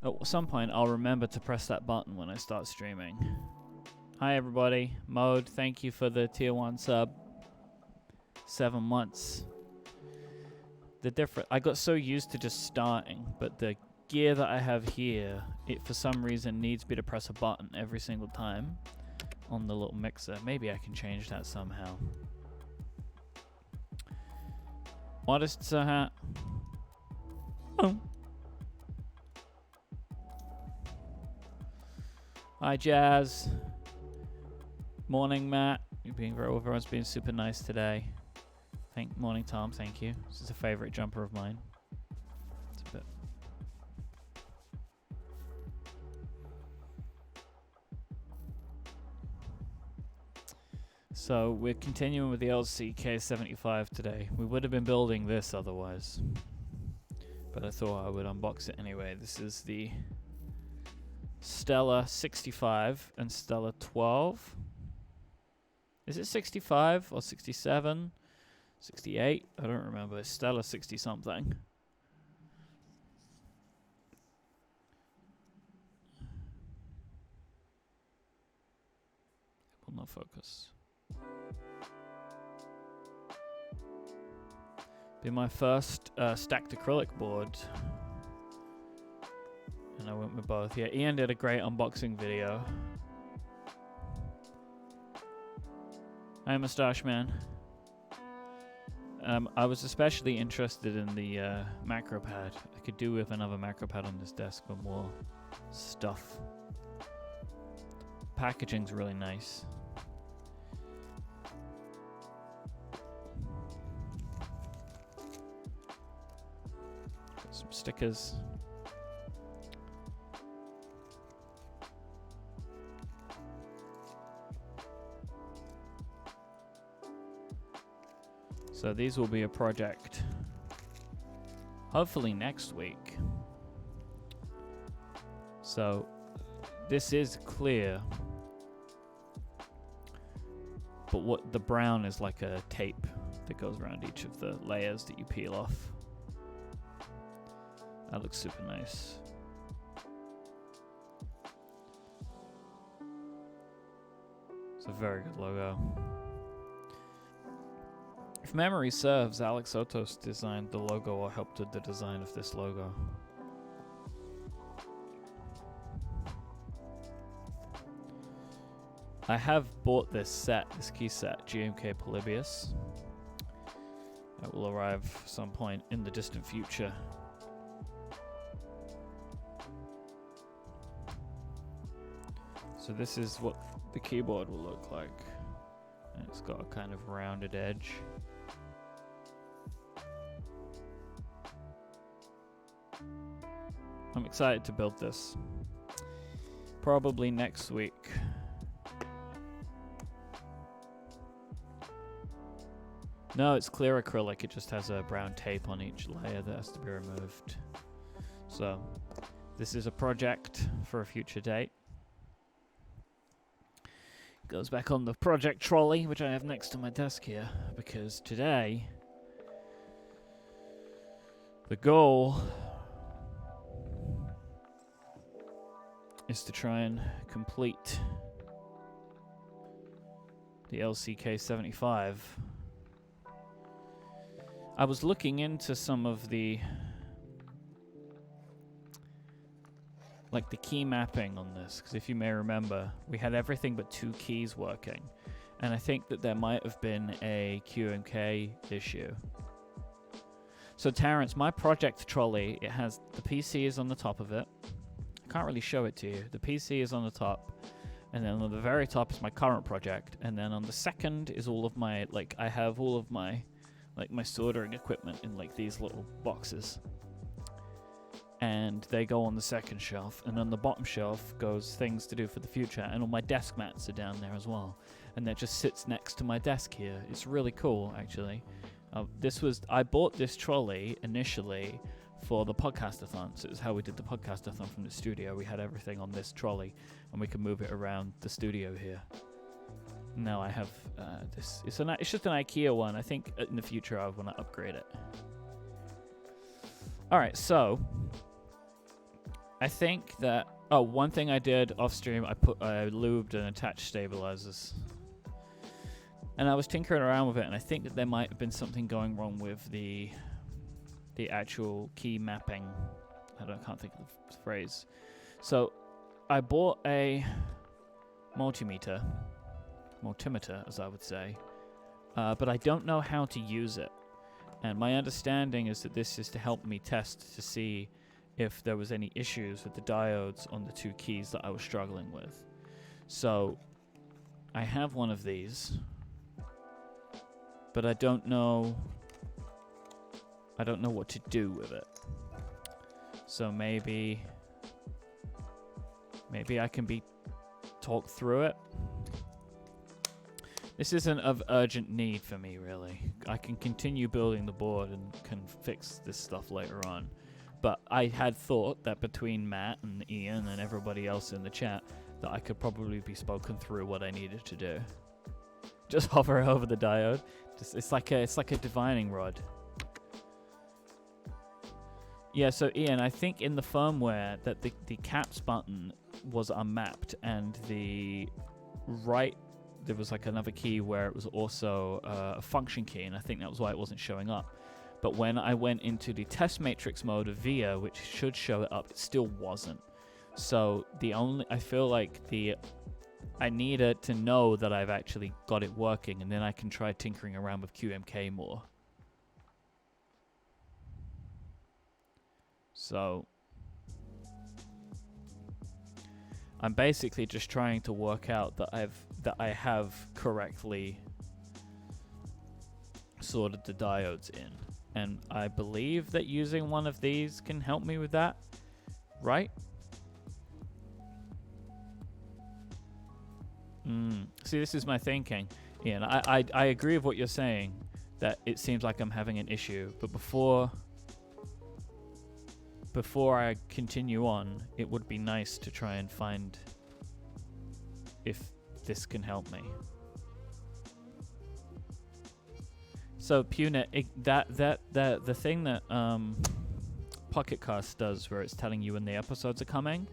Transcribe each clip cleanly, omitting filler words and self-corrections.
At some point, I'll remember to press that button when I start streaming. Hi, everybody. Mode, thank you for the tier 1 sub. 7 months. I got so used to just starting, but the gear that I have here, it for some reason needs me to press a button every single time on the little mixer. Maybe I can change that somehow. Modest hat. Oh. Hi, Jazz. Morning, Matt. Everyone's being super nice today. Morning, Tom. Thank you. This is a favorite jumper of mine. It's a bit. So we're continuing with the LCK75 today. We would have been building this otherwise, but I thought I would unbox it anyway. This is the Stella 65 and Stella 12. Is it 65 or 67? 68? I don't remember. It's Stella 60 something. It will not focus. Be my first stacked acrylic board. And I went with both. Yeah, Ian did a great unboxing video. Hi, Mustache Man. I was especially interested in the macro pad. I could do with another macro pad on this desk for more stuff. Packaging's really nice. Got some stickers. So these will be a project hopefully next week. So this is clear, but what the brown is like a tape that goes around each of the layers that you peel off. That looks super nice. It's a very good logo. If memory serves, Alex Otos designed the logo or helped with the design of this logo. I have bought this key set, GMK Polybius. That will arrive some point in the distant future. So this is what the keyboard will look like. And it's got a kind of rounded edge. I'm excited to build this. Probably next week. No, it's clear acrylic. It just has a brown tape on each layer that has to be removed. So, this is a project for a future date. Goes back on the project trolley, which I have next to my desk here, because today the goal is to try and complete the LCK75. I was looking into some of the key mapping on this, because if you may remember, we had everything but 2 keys working, and I think that there might have been a QMK issue. So Terrence, my project trolley, it has the PC is on the top of it. I can't really show it to you. The PC is on the top, and then on the very top is my current project, and then on the second is all of my, I have all of my, my soldering equipment in, these little boxes. And they go on the second shelf, and on the bottom shelf goes things to do for the future, and all my desk mats are down there as well. And that just sits next to my desk here. It's really cool, actually. I bought this trolley initially for the podcastathon. So it was how we did the podcastathon from the studio. We had everything on this trolley, and we could move it around the studio here. Now I have this. It's just an IKEA one. I think in the future I want to upgrade it. All right, so I think that... Oh, one thing I did off stream, I lubed and attached stabilizers. And I was tinkering around with it, and I think that there might have been something going wrong with the actual key mapping. Can't think of the phrase. So I bought a multimeter as I would say, but I don't know how to use it. And my understanding is that this is to help me test to see if there was any issues with the diodes on the two keys that I was struggling with. So I have one of these, but I don't know what to do with it. So maybe I can talked through it. This isn't of urgent need for me, really. I can continue building the board and can fix this stuff later on. But I had thought that between Matt and Ian and everybody else in the chat that I could probably be spoken through what I needed to do. Just hover over the diode. It's like a divining rod. Yeah, so Ian, I think in the firmware that the caps button was unmapped, and there was like another key where it was also a function key, and I think that was why it wasn't showing up. But when I went into the test matrix mode of VIA, which should show it up, it still wasn't. So I feel like I needed to know that I've actually got it working, and then I can try tinkering around with QMK more. So I'm basically just trying to work out that I have correctly sorted the diodes in. And I believe that using one of these can help me with that, right? See, this is my thinking. Ian, I agree with what you're saying, that it seems like I'm having an issue. But before I continue on, it would be nice to try and find if this can help me. So Punet, the thing that Pocket Cast does, where it's telling you when the episodes are coming,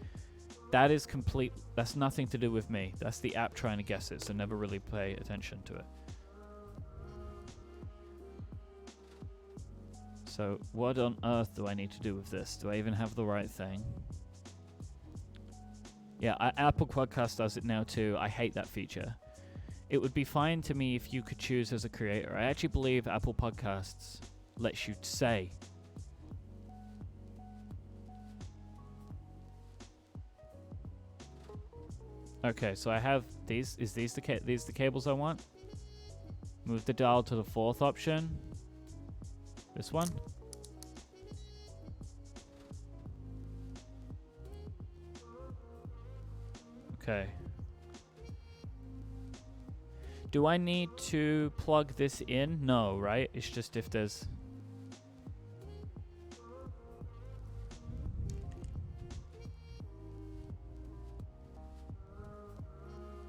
that is complete. That's nothing to do with me. That's the app trying to guess it. So never really pay attention to it. So what on earth do I need to do with this? Do I even have the right thing? Yeah, Apple Podcast does it now too. I hate that feature. It would be fine to me if you could choose as a creator. I actually believe Apple Podcasts lets you say. Okay, so I have these. Is these the cables I want? Move the dial to the fourth option. This one. Okay. Do I need to plug this in? No, right? It's just if there's...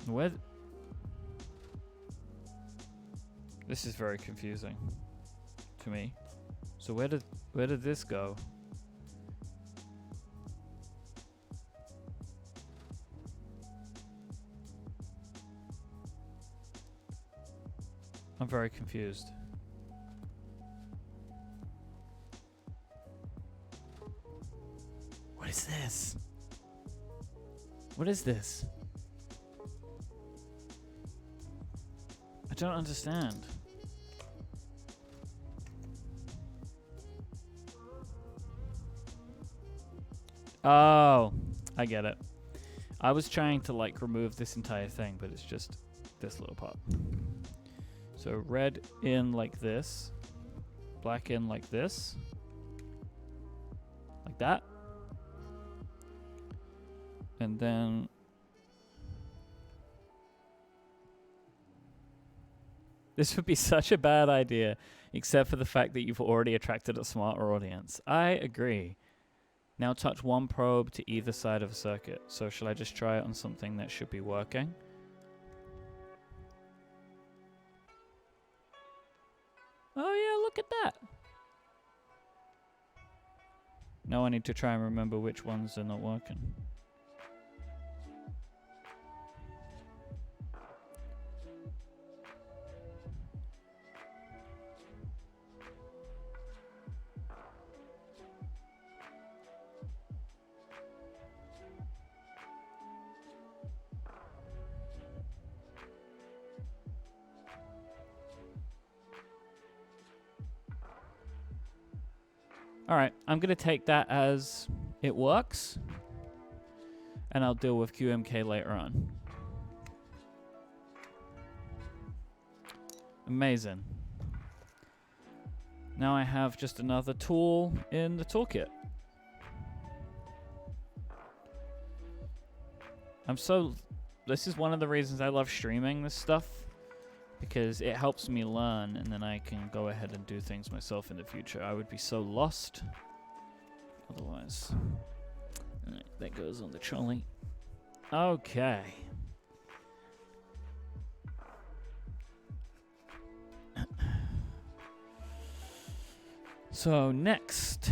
Where... This is very confusing to me. So where did this go? I'm very confused. What is this? What is this? I don't understand. Oh, I get it. I was trying to like remove this entire thing, but it's just this little part. So red in like this, black in like this, like that. And then this would be such a bad idea, except for the fact that you've already attracted a smarter audience. I agree. Now touch one probe to either side of a circuit. So shall I just try it on something that should be working? Oh yeah, look at that. Now I need to try and remember which ones are not working. Alright, I'm going to take that as it works, and I'll deal with QMK later on. Amazing. Now I have just another tool in the toolkit. This is one of the reasons I love streaming this stuff, because it helps me learn, and then I can go ahead and do things myself in the future. I would be so lost otherwise. Alright, that goes on the trolley. Okay. So next,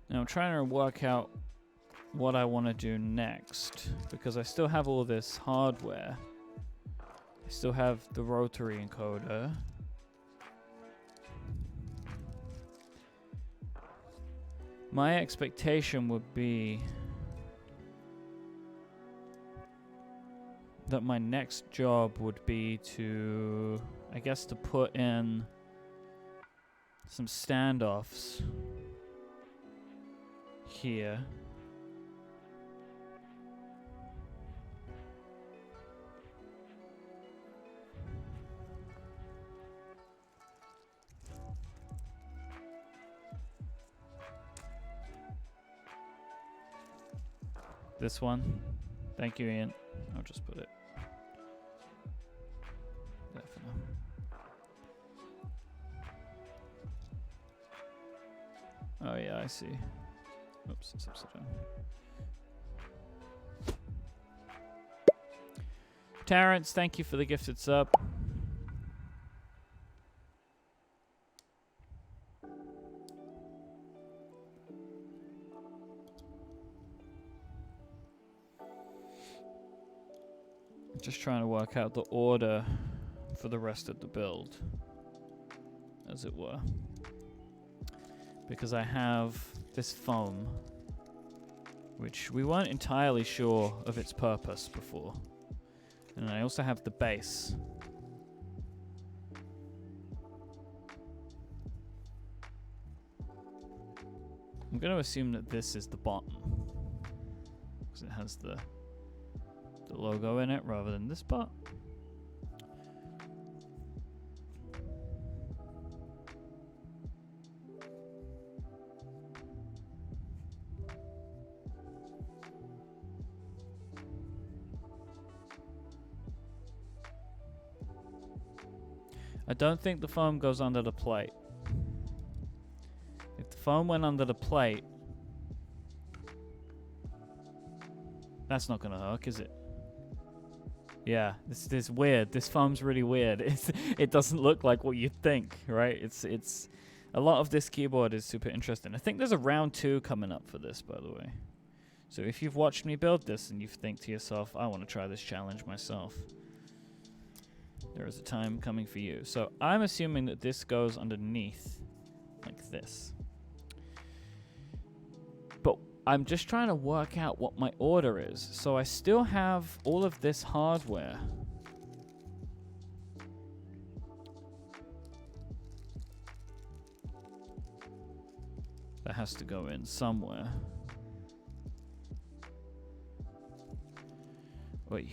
now I'm trying to work out what I want to do next, because I still have all this hardware. I still have the rotary encoder. My expectation would be that my next job would be to, I guess, to put in some standoffs here. This one. Thank you, Ian. I'll just put it there for now. Oh yeah, I see. Oops, it's upside down. Terrence, thank you for the gifted sub. Just trying to work out the order for the rest of the build, as it were. Because I have this foam, which we weren't entirely sure of its purpose before. And I also have the base. I'm going to assume that this is the bottom, because it has the logo in it rather than this part. I don't think the foam goes under the plate. If the foam went under the plate, that's not going to hook, is it? Yeah, this is weird. This foam's really weird. It doesn't look like what you'd think, right? It's a lot of this keyboard is super interesting. I think there's a round 2 coming up for this, by the way. So if you've watched me build this and you think to yourself, I want to try this challenge myself, there is a time coming for you. So I'm assuming that this goes underneath like this. But I'm just trying to work out what my order is. So I still have all of this hardware. That has to go in somewhere. Wait.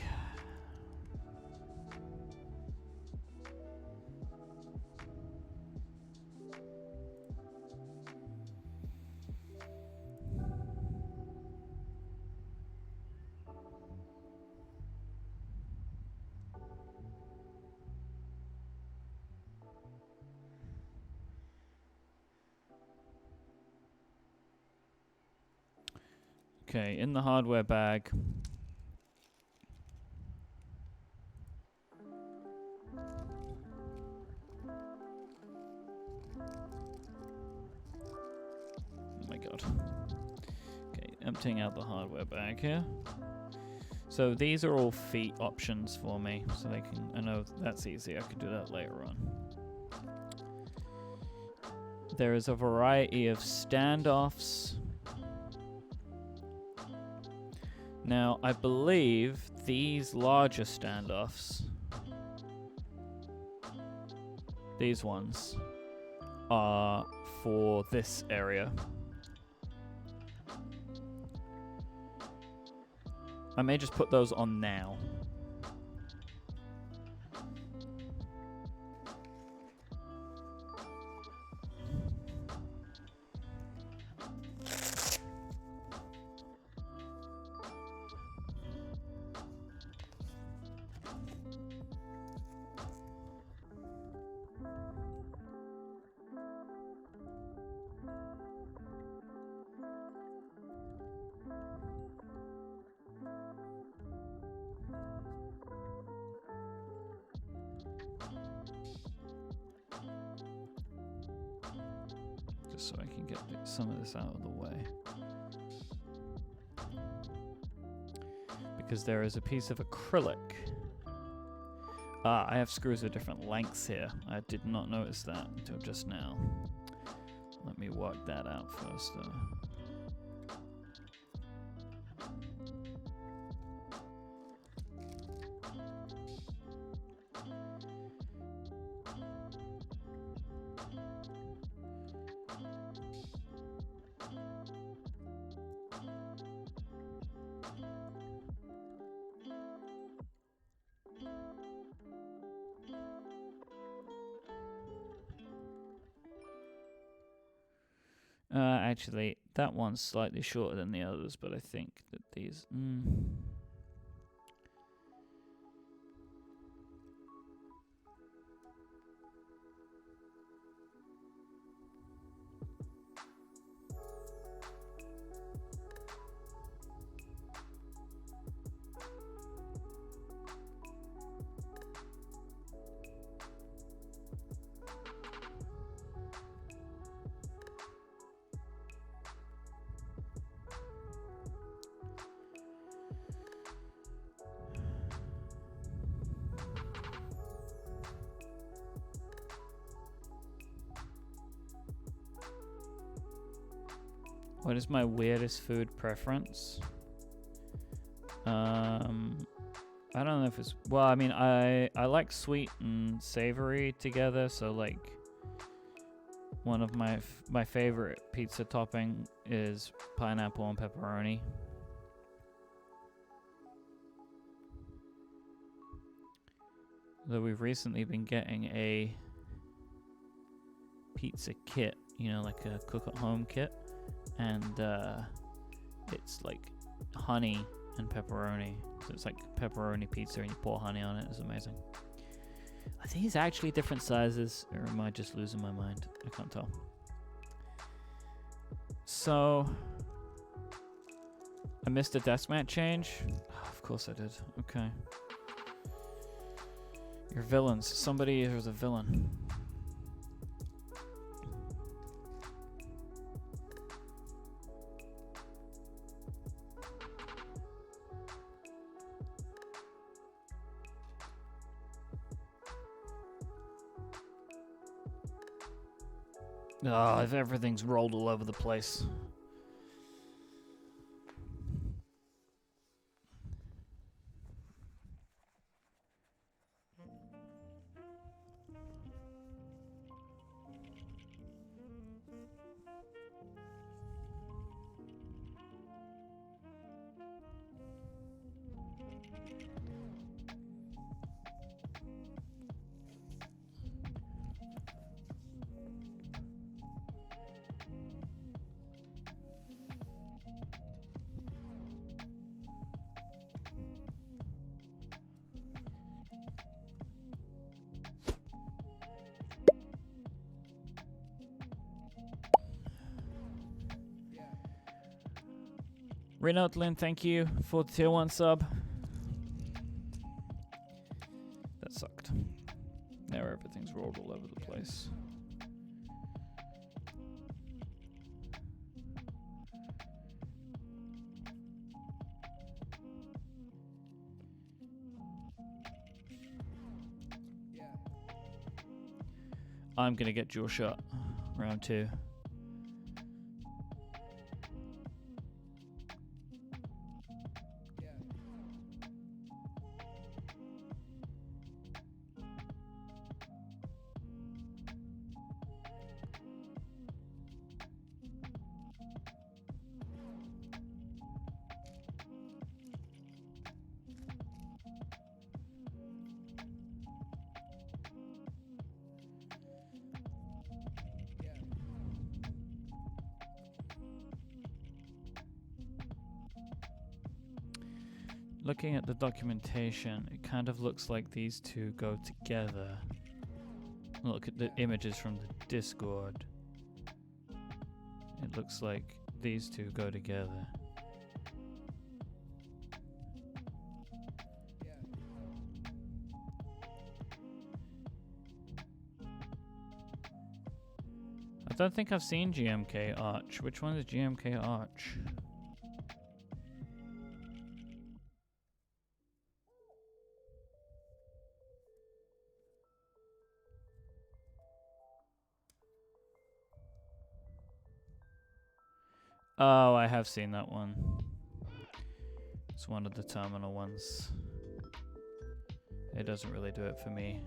Okay, in the hardware bag. my god. Okay, emptying out the hardware bag here. So these are all feet options for me, so they can. I know that's easy. I can do that later on. There is a variety of standoffs. Now, I believe these larger standoffs, these ones, are for this area. I may just put those on now. Just so I can get some of this out of the way. Because there is a piece of acrylic. Ah, I have screws of different lengths here. I did not notice that until just now. Let me work that out first though. Actually, that one's slightly shorter than the others, but I think that these... What is my weirdest food preference? I don't know if it's... Well, I mean, I like sweet and savory together, so like one of my favorite pizza topping is pineapple and pepperoni. Though we've recently been getting a pizza kit, you know, like a cook-at-home kit. And it's like honey and pepperoni. So it's like pepperoni pizza and you pour honey on it. It's amazing. Are these actually different sizes? Or am I just losing my mind? I can't tell. So, I missed a desk mat change? Oh, of course I did. Okay. You're villains. Somebody is a villain. Oh, if everything's rolled all over the place. Renotlin, thank you for the tier 1 sub. That sucked. Now everything's rolled all over the place. I'm gonna get dual shot round 2. Looking at the documentation, it kind of looks like these two go together. Look at the images from the Discord. It looks like these two go together. I don't think I've seen GMK Arch. Which one is GMK Arch? Oh, I have seen that one. It's one of the terminal ones. It doesn't really do it for me.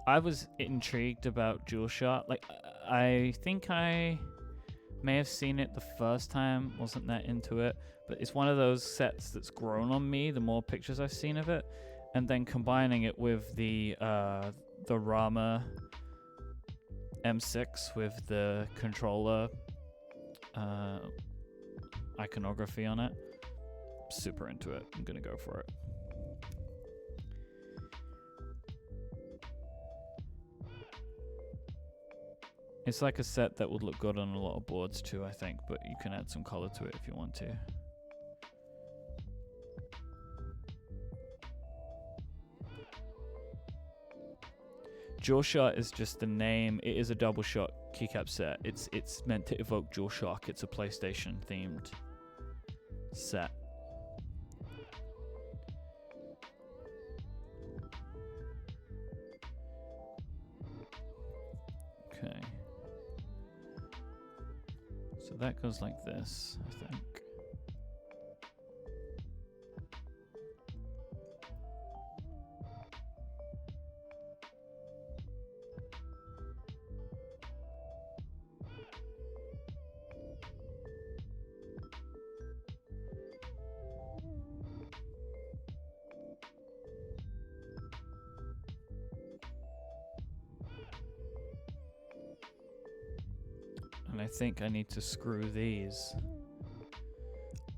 I was intrigued about dual shot. Like, I think I may have seen it the first time, wasn't that into it, but it's one of those sets that's grown on me the more pictures I've seen of it, and then combining it with the Rama M6 with the controller iconography on it. Super into it. I'm gonna go for it. It's like a set that would look good on a lot of boards too, I think, but you can add some color to it if you want to. Dual Shot is just the name. It is a double shot keycap set. It's meant to evoke Dual Shock. It's a PlayStation themed set. Okay. So that goes like this, I think. And I think I need to screw these.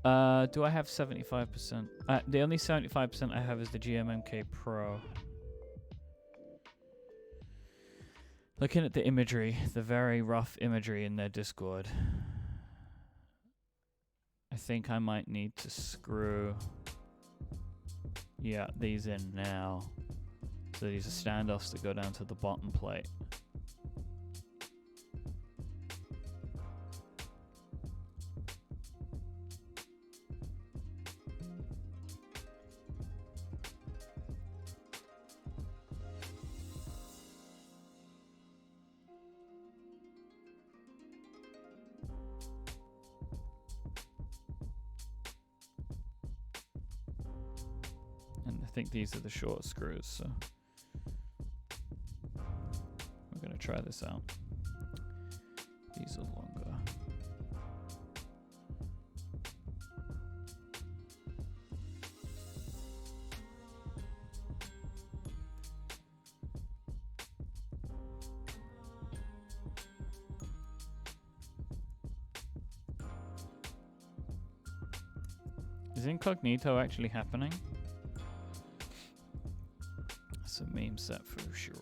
Do I have 75%? The only 75% I have is the GMMK Pro. Looking at the imagery, the very rough imagery in their Discord, I think I might need to screw these in now. So these are standoffs that go down to the bottom plate. I think these are the short screws, so we're going to try this out. These are longer. Is incognito actually happening? It's a meme set for sure.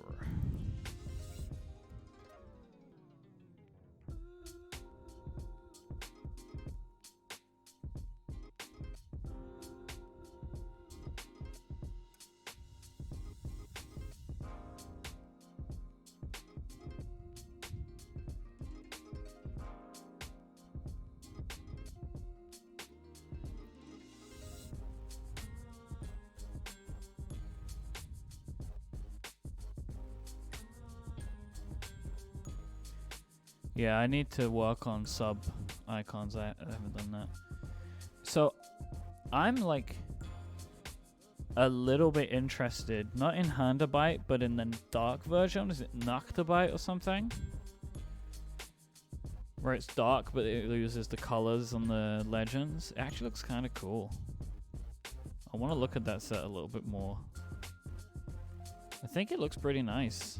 Yeah, I need to work on sub icons. I haven't done that. So, I'm like a little bit interested, not in Handabite, but in the dark version. Is it Nachtabite or something? Where it's dark, but it loses the colors on the legends. It actually looks kind of cool. I want to look at that set a little bit more. I think it looks pretty nice.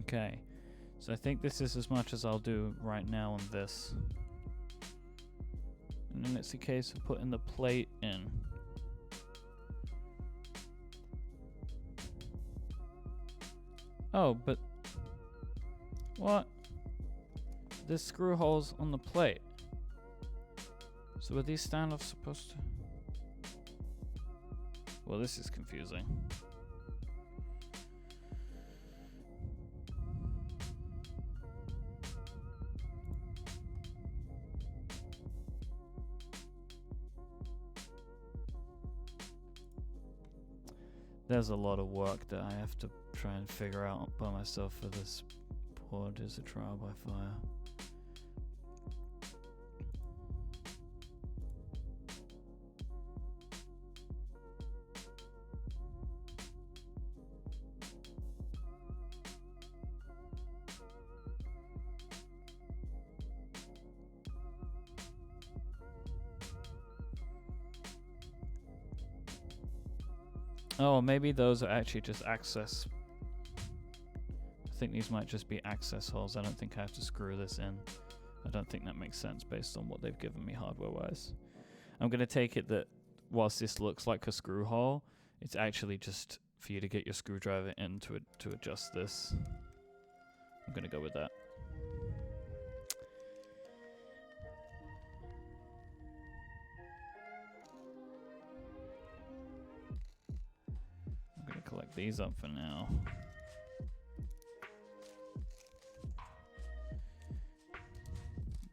Okay, so I think this is as much as I'll do right now on this. And then it's a case of putting the plate in. Oh, but what? There's screw holes on the plate. So are these standoffs supposed to... Well, this is confusing. There's a lot of work that I have to try and figure out by myself for this board. Is a trial by fire. Oh, maybe those are actually just access. I think these might just be access holes. I don't think I have to screw this in. I don't think that makes sense based on what they've given me hardware-wise. I'm going to take it that whilst this looks like a screw hole, it's actually just for you to get your screwdriver in to adjust this. I'm going to go with that. I'm going to collect these up for now.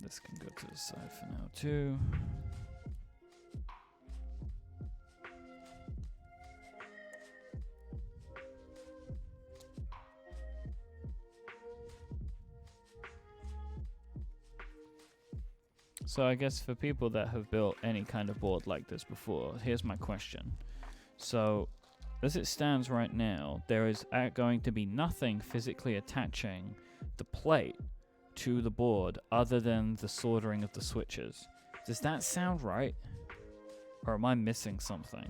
This can go to the side for now too. So I guess for people that have built any kind of board like this before, here's my question. So as it stands right now, there is going to be nothing physically attaching the plate to the board other than the soldering of the switches. Does that sound right? Or am I missing something?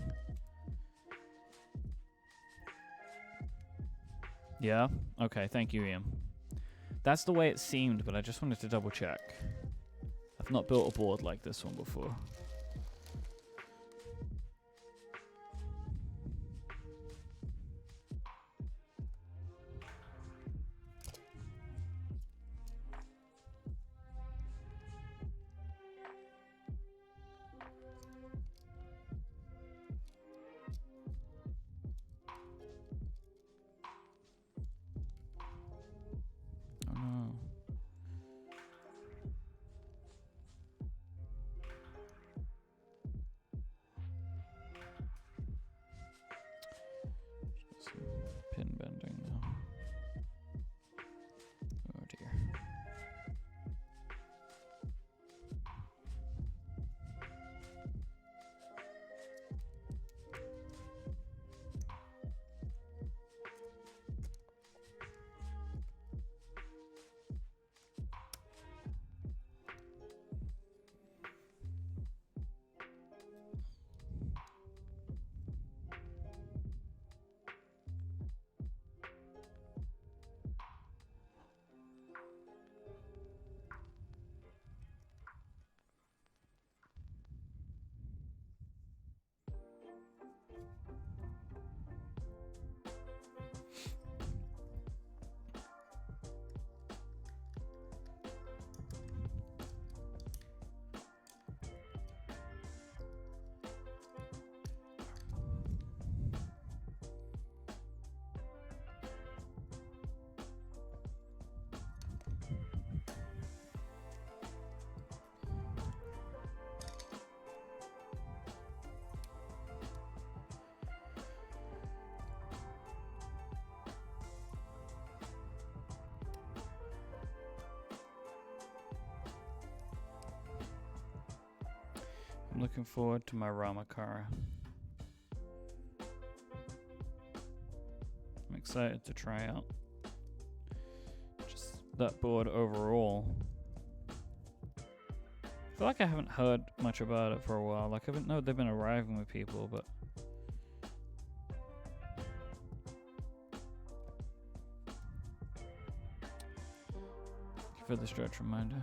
Yeah? Okay, thank you, Ian. That's the way it seemed, but I just wanted to double check. I've not built a board like this one before. Oh no. I'm looking forward to my Ramakara. I'm excited to try out just that board overall. I feel like I haven't heard much about it for a while. Like, I haven't known they've been arriving with people, but thank you for the stretch reminder.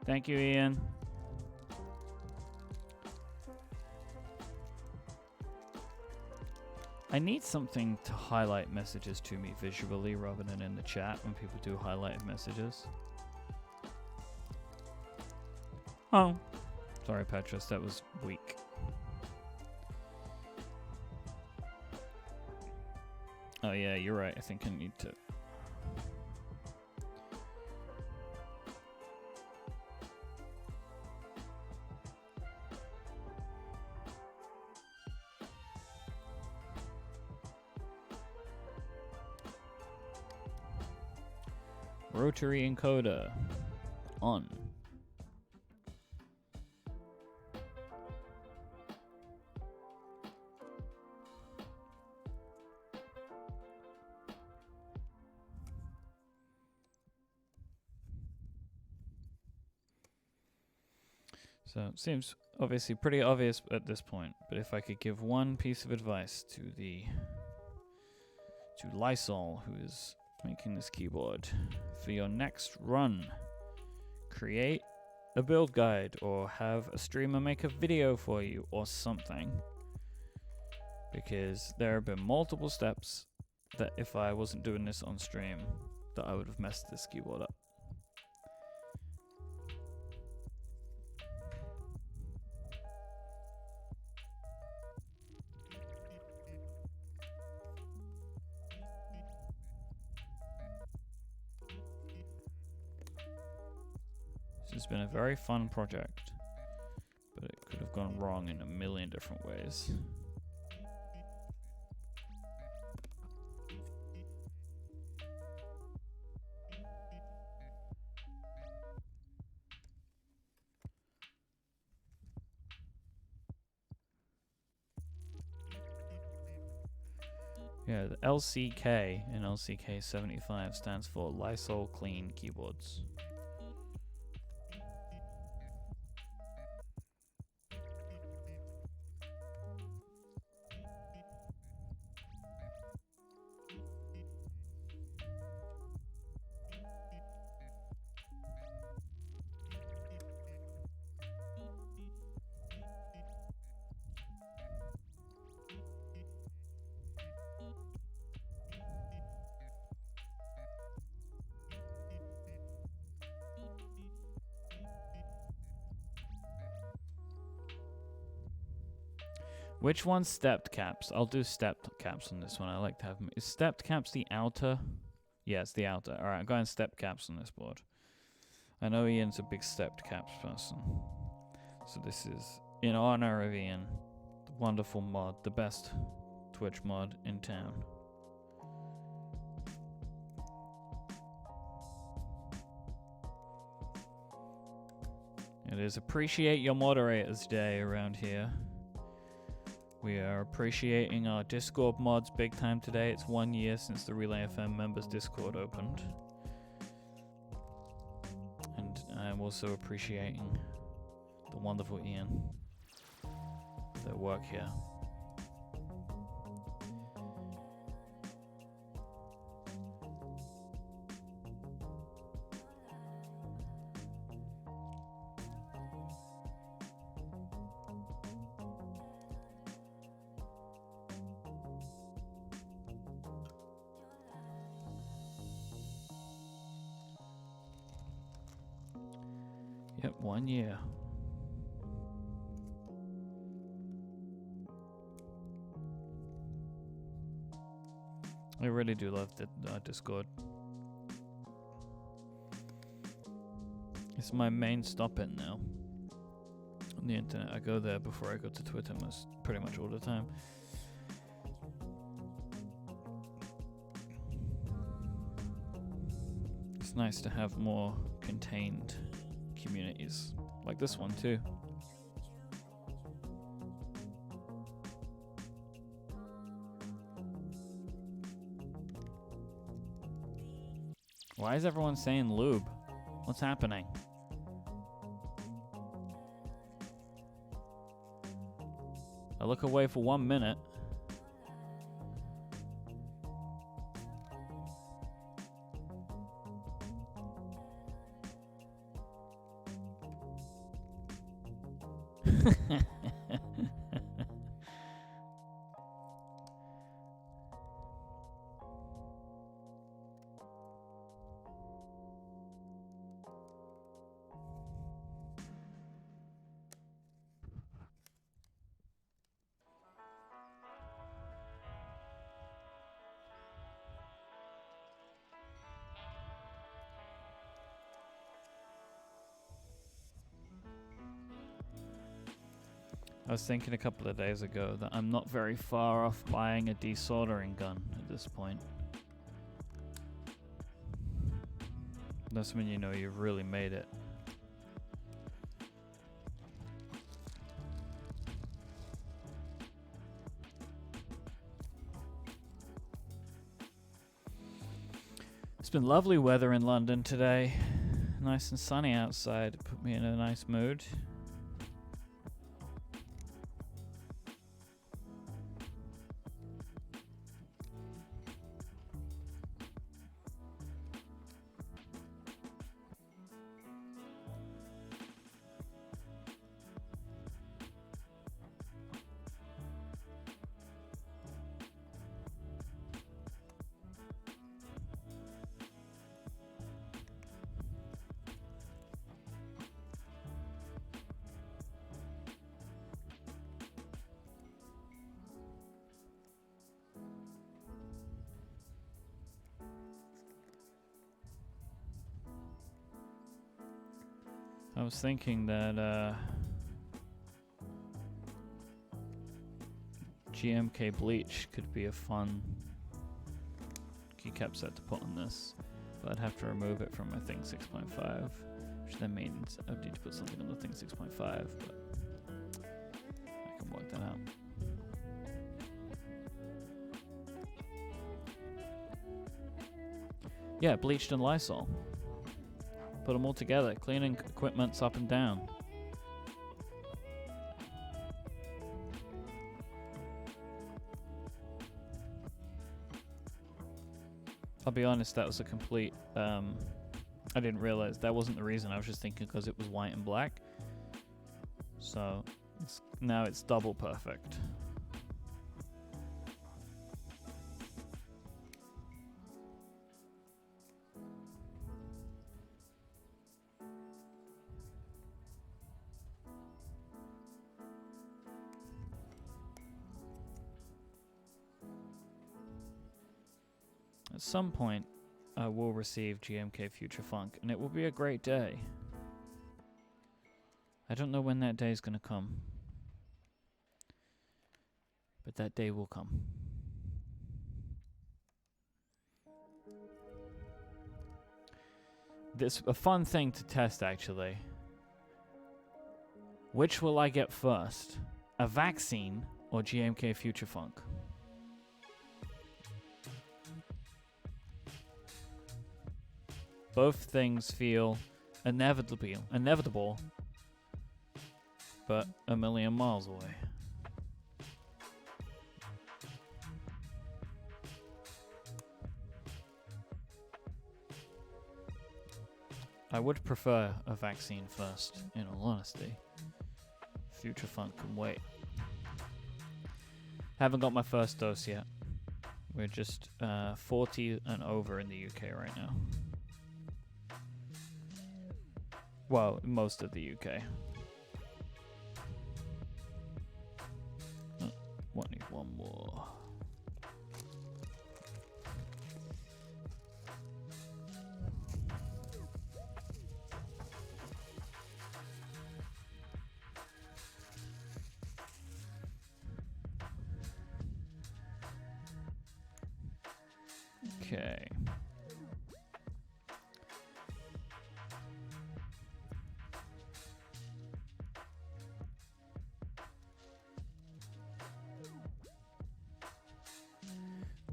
Thank you, Ian. I need something to highlight messages to me visually rather than in the chat when people do highlighted messages. Oh. Sorry, Petrus, that was weak. Oh yeah, you're right. I think I need to... Rotary encoder on. So it seems obviously pretty obvious at this point, but if I could give one piece of advice to Lysol, who is making this keyboard, for your next run, create a build guide or have a streamer make a video for you or something, because there have been multiple steps that if I wasn't doing this on stream that I would have messed this keyboard up. It's been a very fun project, but it could have gone wrong in a million different ways. Yeah, the LCK in LCK75 stands for Lysol Clean Keyboards. Which one's stepped caps? I'll do stepped caps on this one. I like to have them. Is stepped caps the outer? Yeah, it's the outer. Alright, I'm going stepped caps on this board. I know Ian's a big stepped caps person. So this is in honor of Ian. The wonderful mod. The best Twitch mod in town. It is Appreciate Your Moderators Day around here. We are appreciating our Discord mods big time today. It's 1 year since the Relay FM members Discord opened. And I'm also appreciating the wonderful Ian, their work here. Yep, 1 year. I really do love the Discord. It's my main stop-in now on the internet. I go there before I go to Twitter pretty much all the time. It's It's nice to have more contained communities, like this one too. Why is everyone saying lube? What's happening? I look away for 1 minute. I was thinking a couple of days ago that I'm not very far off buying a desoldering gun at this point. That's when you know you've really made it. It's been lovely weather in London today. Nice and sunny outside. It put me in a nice mood. I was thinking that GMK bleach could be a fun keycap set to put on this, but I'd have to remove it from my thing 6.5, which then means I'd need to put something on the thing 6.5, but I can work that out. Yeah, bleached and Lysol. Put them all together. Cleaning equipment's up and down. I'll be honest, that was a complete... I didn't realize that wasn't the reason. I was just thinking because it was white and black. So now it's double perfect. At some point, I will receive GMK Future Funk, and it will be a great day. I don't know when that day is going to come, but that day will come. This a fun thing to test, actually. Which will I get first? A vaccine or GMK Future Funk? Both things feel inevitable, but a million miles away. I would prefer a vaccine first, in all honesty. Future Funk can wait. Haven't got my first dose yet. We're just 40 and over in the UK right now. Well, most of the UK. Oh, need one more. Okay.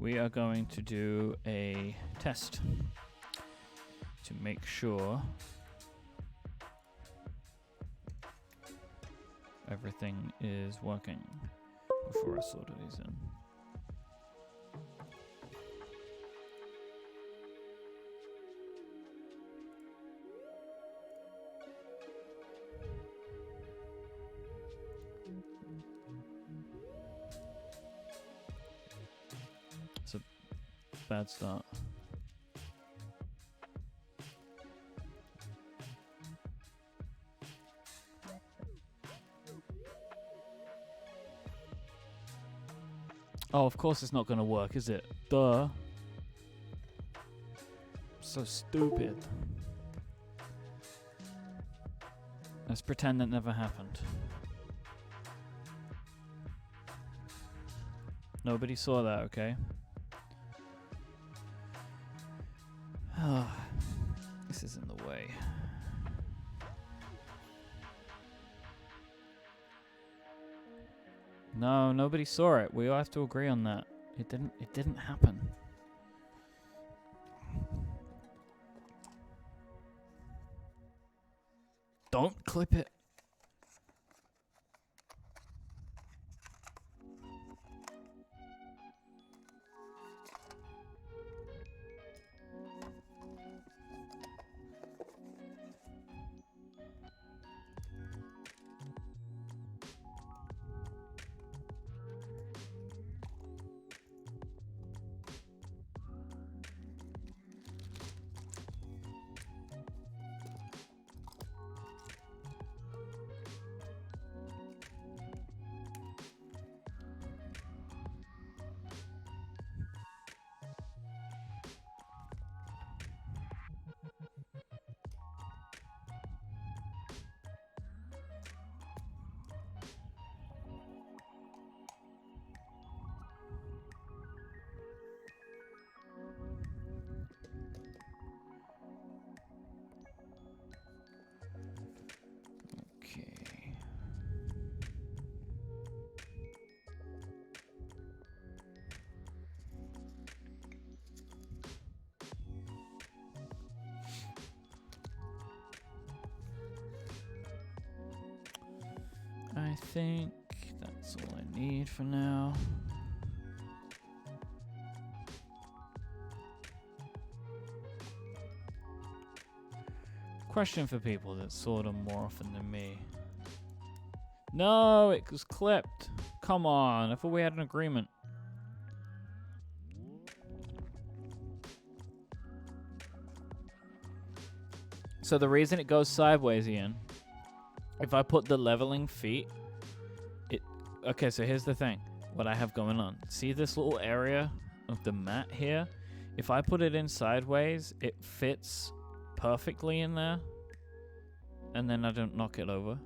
we are going to do a test to make sure everything is working before I solder these in. It's a bad start. Oh, of course it's not going to work, is it? Duh. So stupid. Let's pretend that never happened. Nobody saw that, okay? Oh, this is in the way. No, nobody saw it. We all have to agree on that. It didn't happen. Don't clip it. I think that's all I need for now. Question for people that saw them more often than me. No, it was clipped. Come on, I thought we had an agreement. So the reason it goes sideways, Ian, if I put the leveling feet, okay, so here's the thing. What I have going on. See this little area of the mat here? If I put it in sideways, it fits perfectly in there. And then I don't knock it over.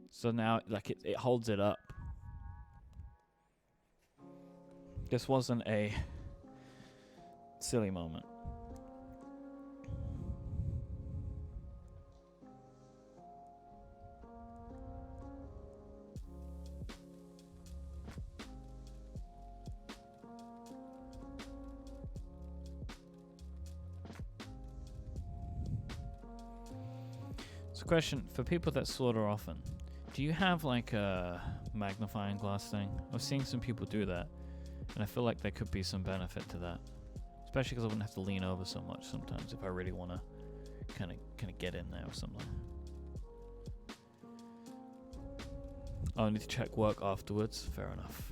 So now, like, it holds it up. This wasn't a silly moment. So question, for people that slaughter often, do you have like a magnifying glass thing? I was seeing some people do that, and I feel like there could be some benefit to that. Especially because I wouldn't have to lean over so much sometimes if I really want to kind of get in there or something. Oh, I need to check work afterwards. Fair enough.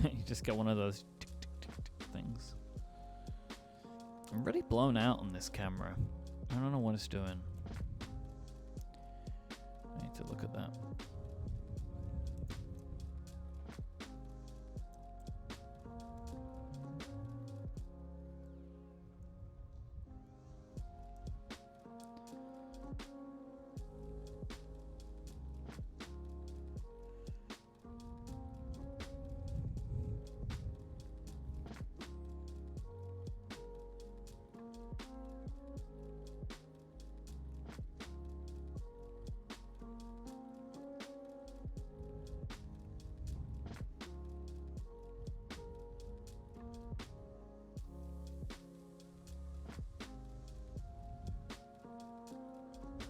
You just get one of those tick, tick, tick, tick things. I'm really blown out on this camera. I don't know what it's doing. I need to look at that.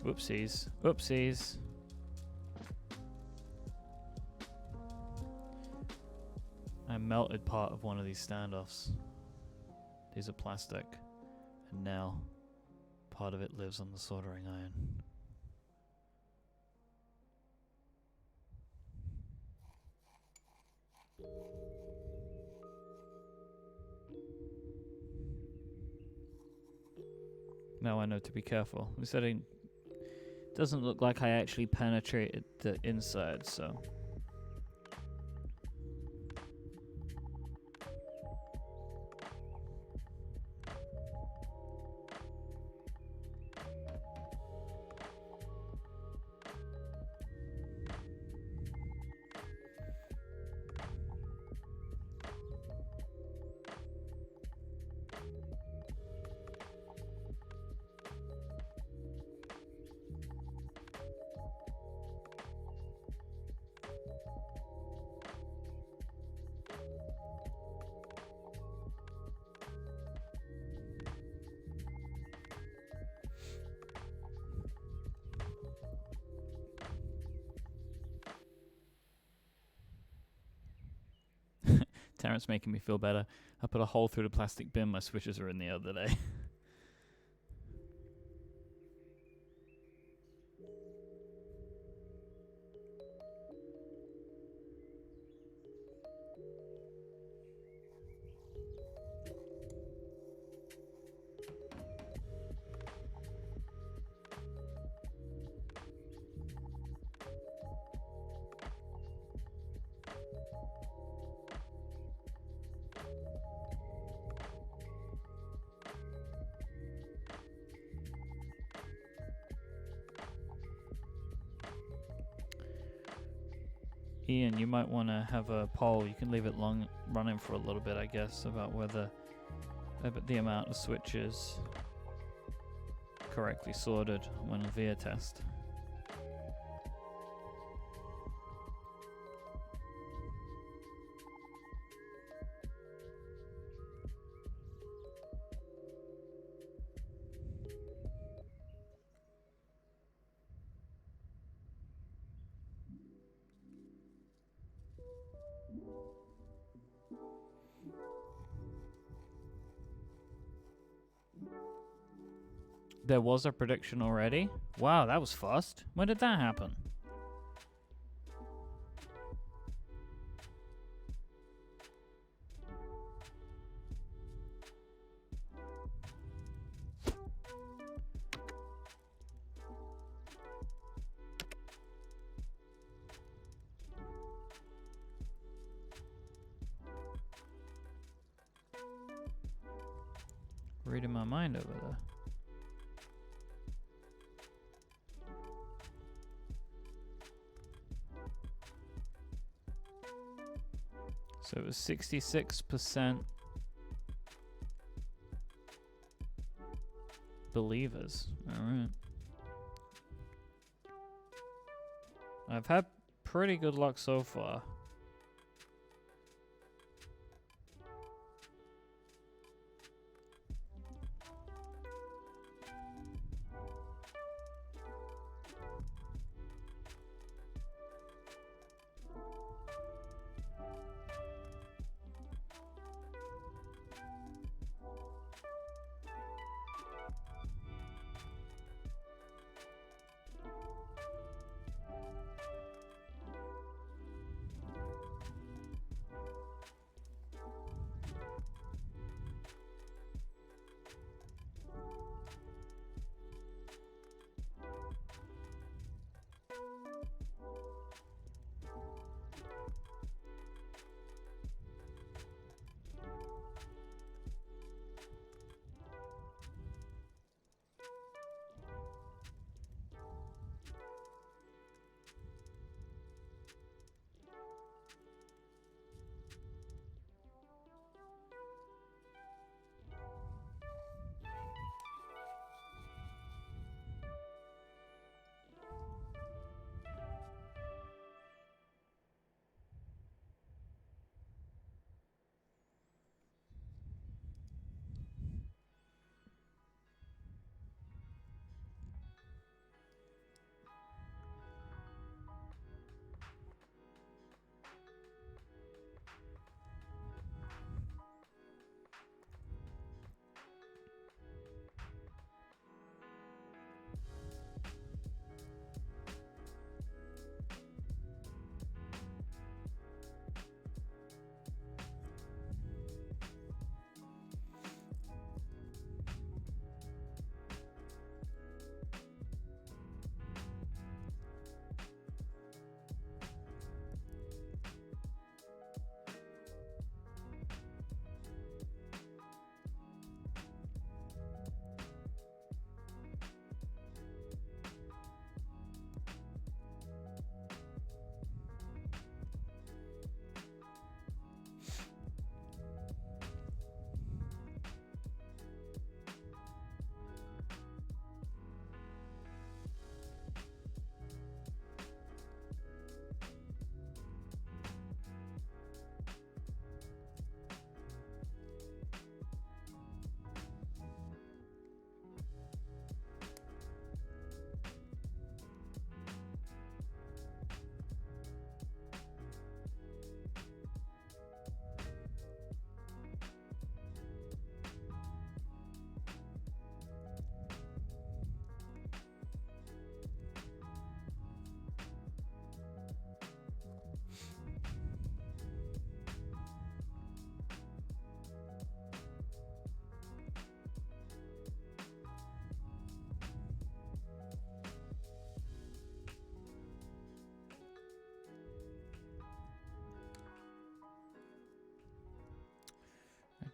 Whoopsies. Whoopsies. I melted part of one of these standoffs. These are plastic. And now, part of it lives on the soldering iron. Now I know to be careful. At least I didn't. Doesn't look like I actually penetrated the inside, so. Terrence making me feel better. I put a hole through the plastic bin my switches were in the other day. Ian, you might want to have a poll. You can leave it running for a little bit, I guess, about whether the amount of switches correctly sorted when a via test. There was a prediction already? Wow, that was fast. When did that happen? Reading my mind over there. So it was 66% believers. Alright. I've had pretty good luck so far.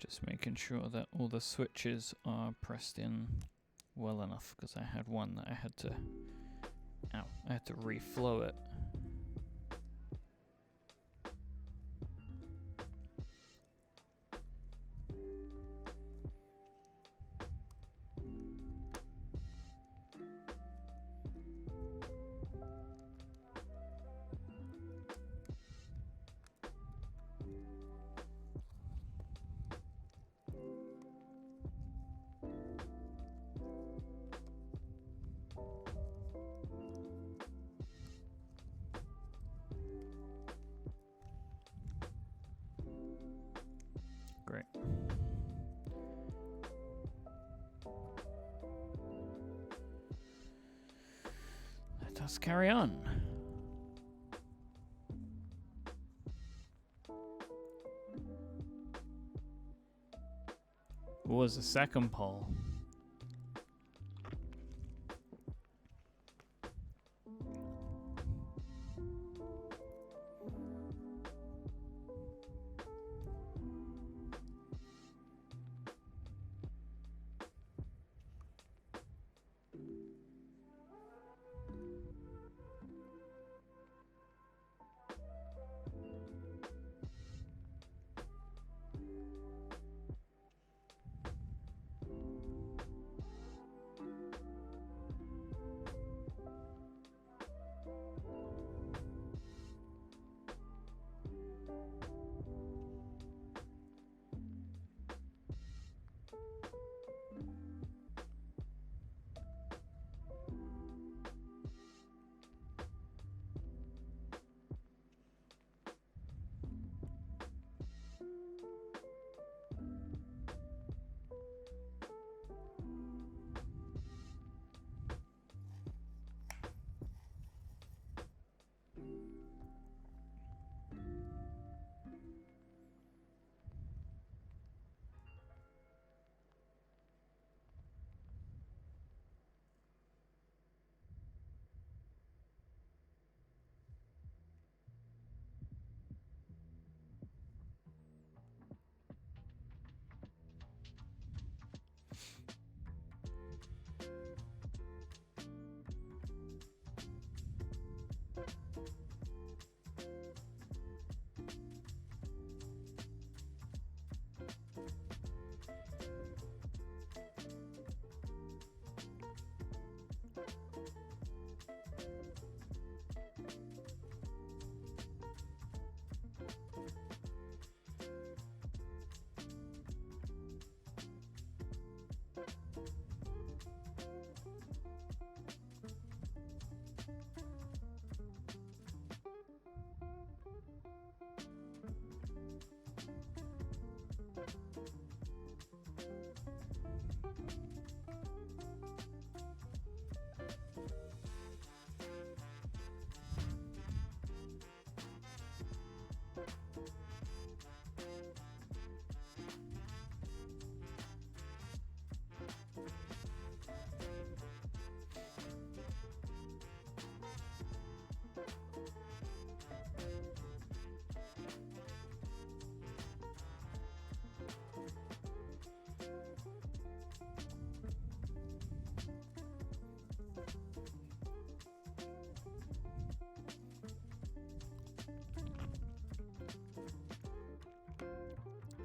Just making sure that all the switches are pressed in well enough, because I had one that I had to reflow it. Great. Let us carry on. What was the second poll?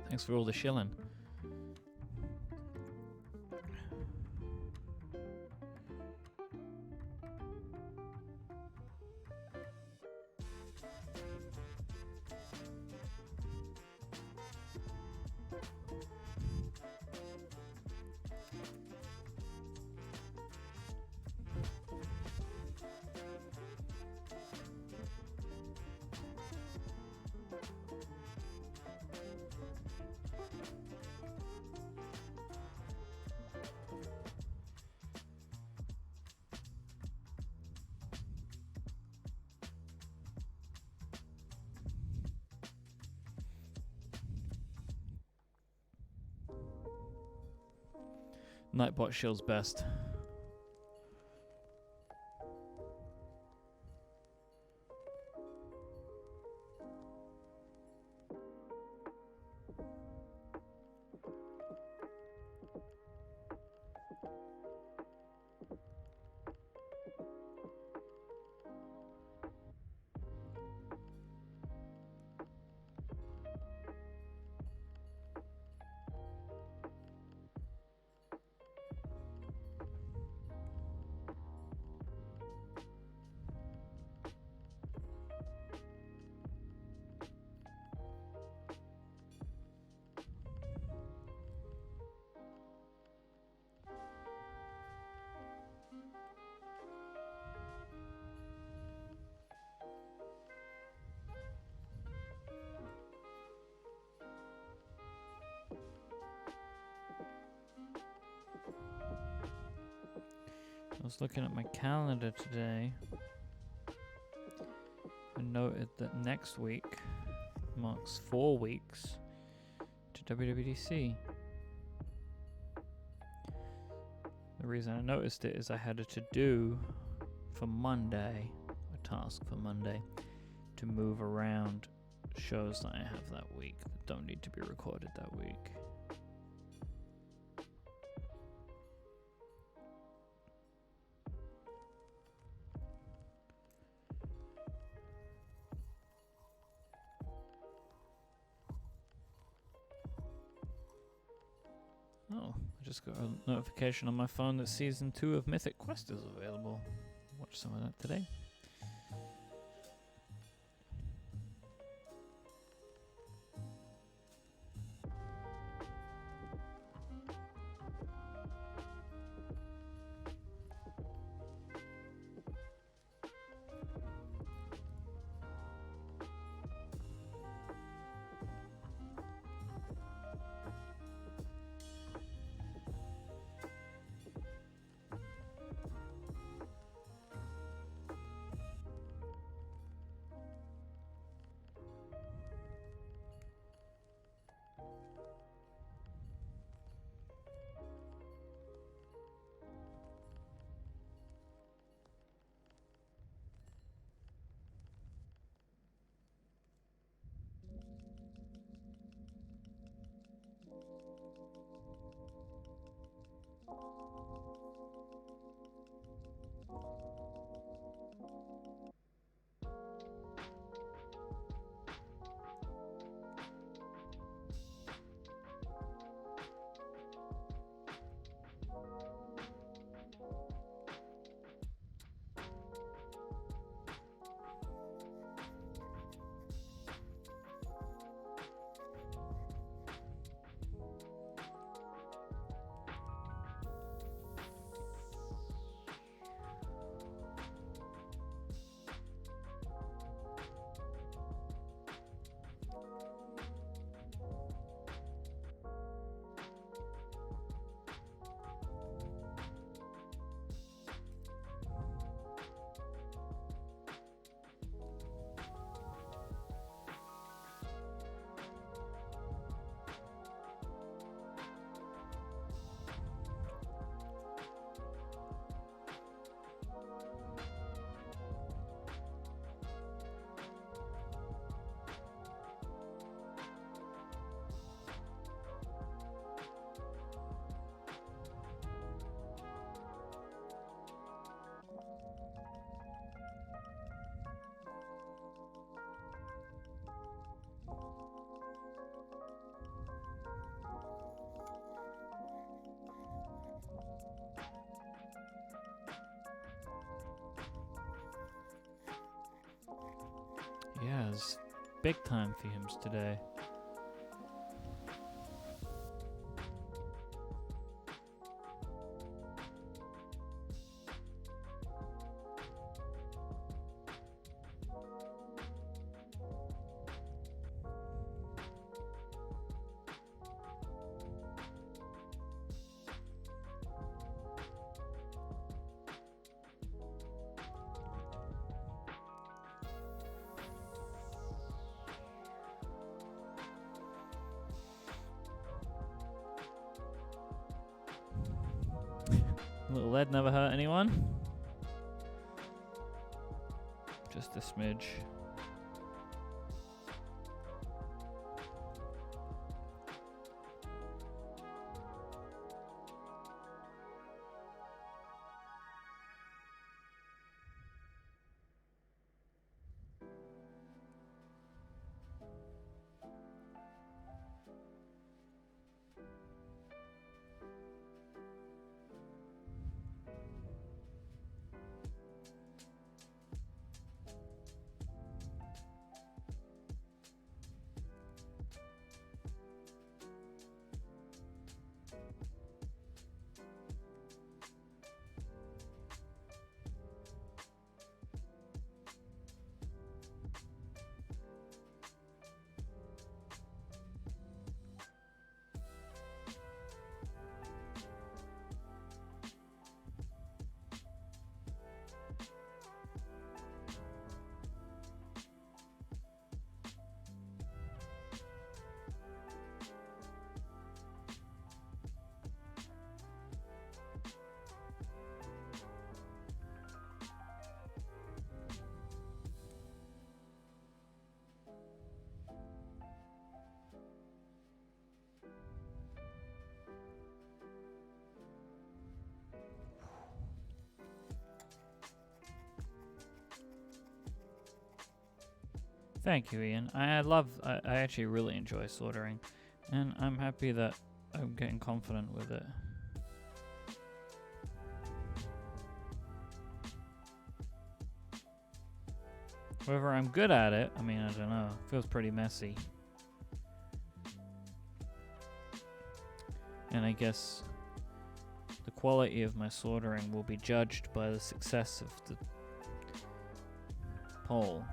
Thanks for all the shilling. Nightbot shield's best. was looking at my calendar today and noted that next week marks 4 weeks to WWDC. The reason I noticed it is I had a to-do for Monday, a task for Monday, to move around shows that I have that week that don't need to be recorded that week. Oh, I just got a notification on my phone that Season 2 of Mythic Quest is available. Watch some of that today. Yeah, it's big time themes today. Little lead never hurt anyone. Just a smidge. Thank you, Ian. I actually really enjoy soldering, and I'm happy that I'm getting confident with it. Whether I'm good at it, I mean, I don't know. It feels pretty messy. And I guess the quality of my soldering will be judged by the success of the poll.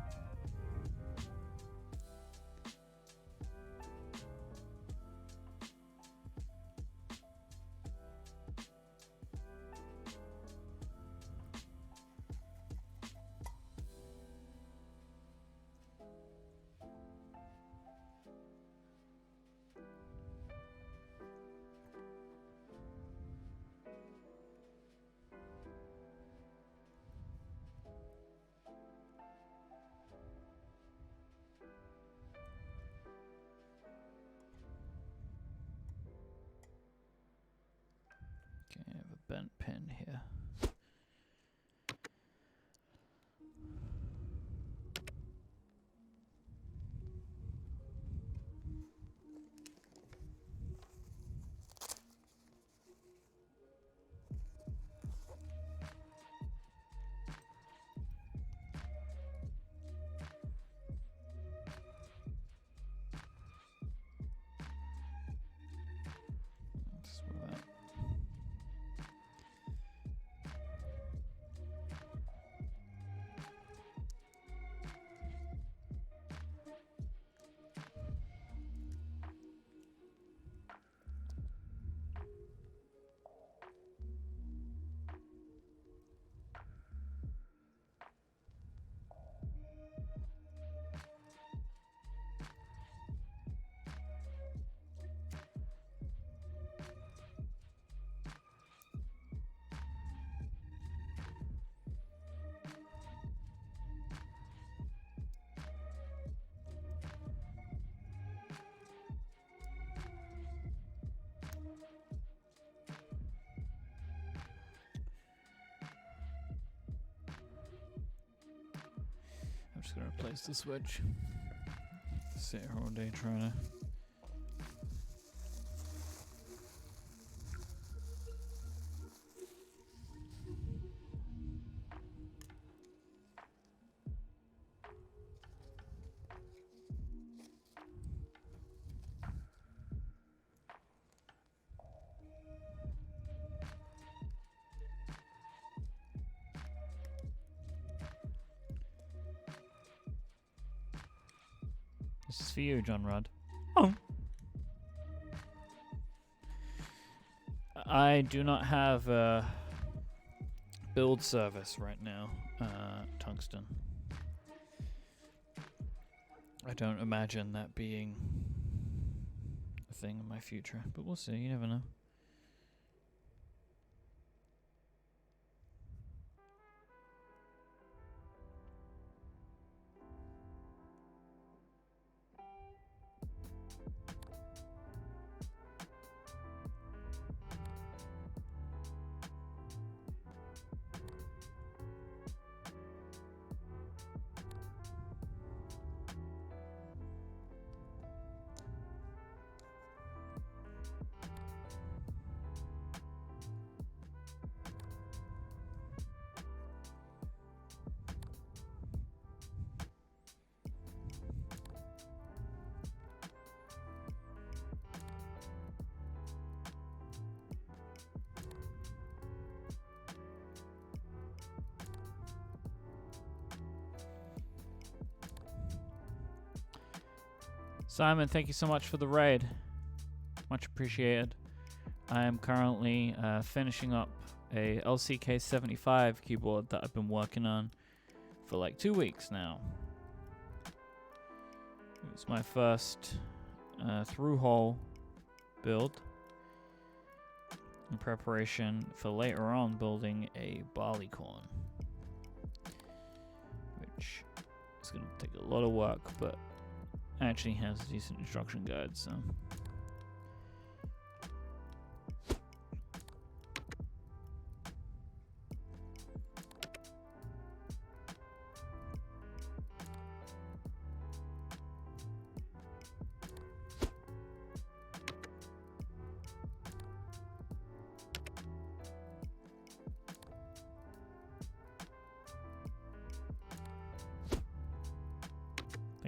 Okay, I have a bent pin here. I'm just gonna replace the switch. Sit here all day trying to. This is for you, John Rudd. Oh. I do not have a build service right now, Tungsten. I don't imagine that being a thing in my future, but we'll see. You never know. Simon, thank you so much for the raid. Much appreciated. I am currently finishing up a LCK75 keyboard that I've been working on for like 2 weeks now. It's my first through-hole build in preparation for later on building a barleycorn, which is going to take a lot of work, but actually has a decent instruction guide, so.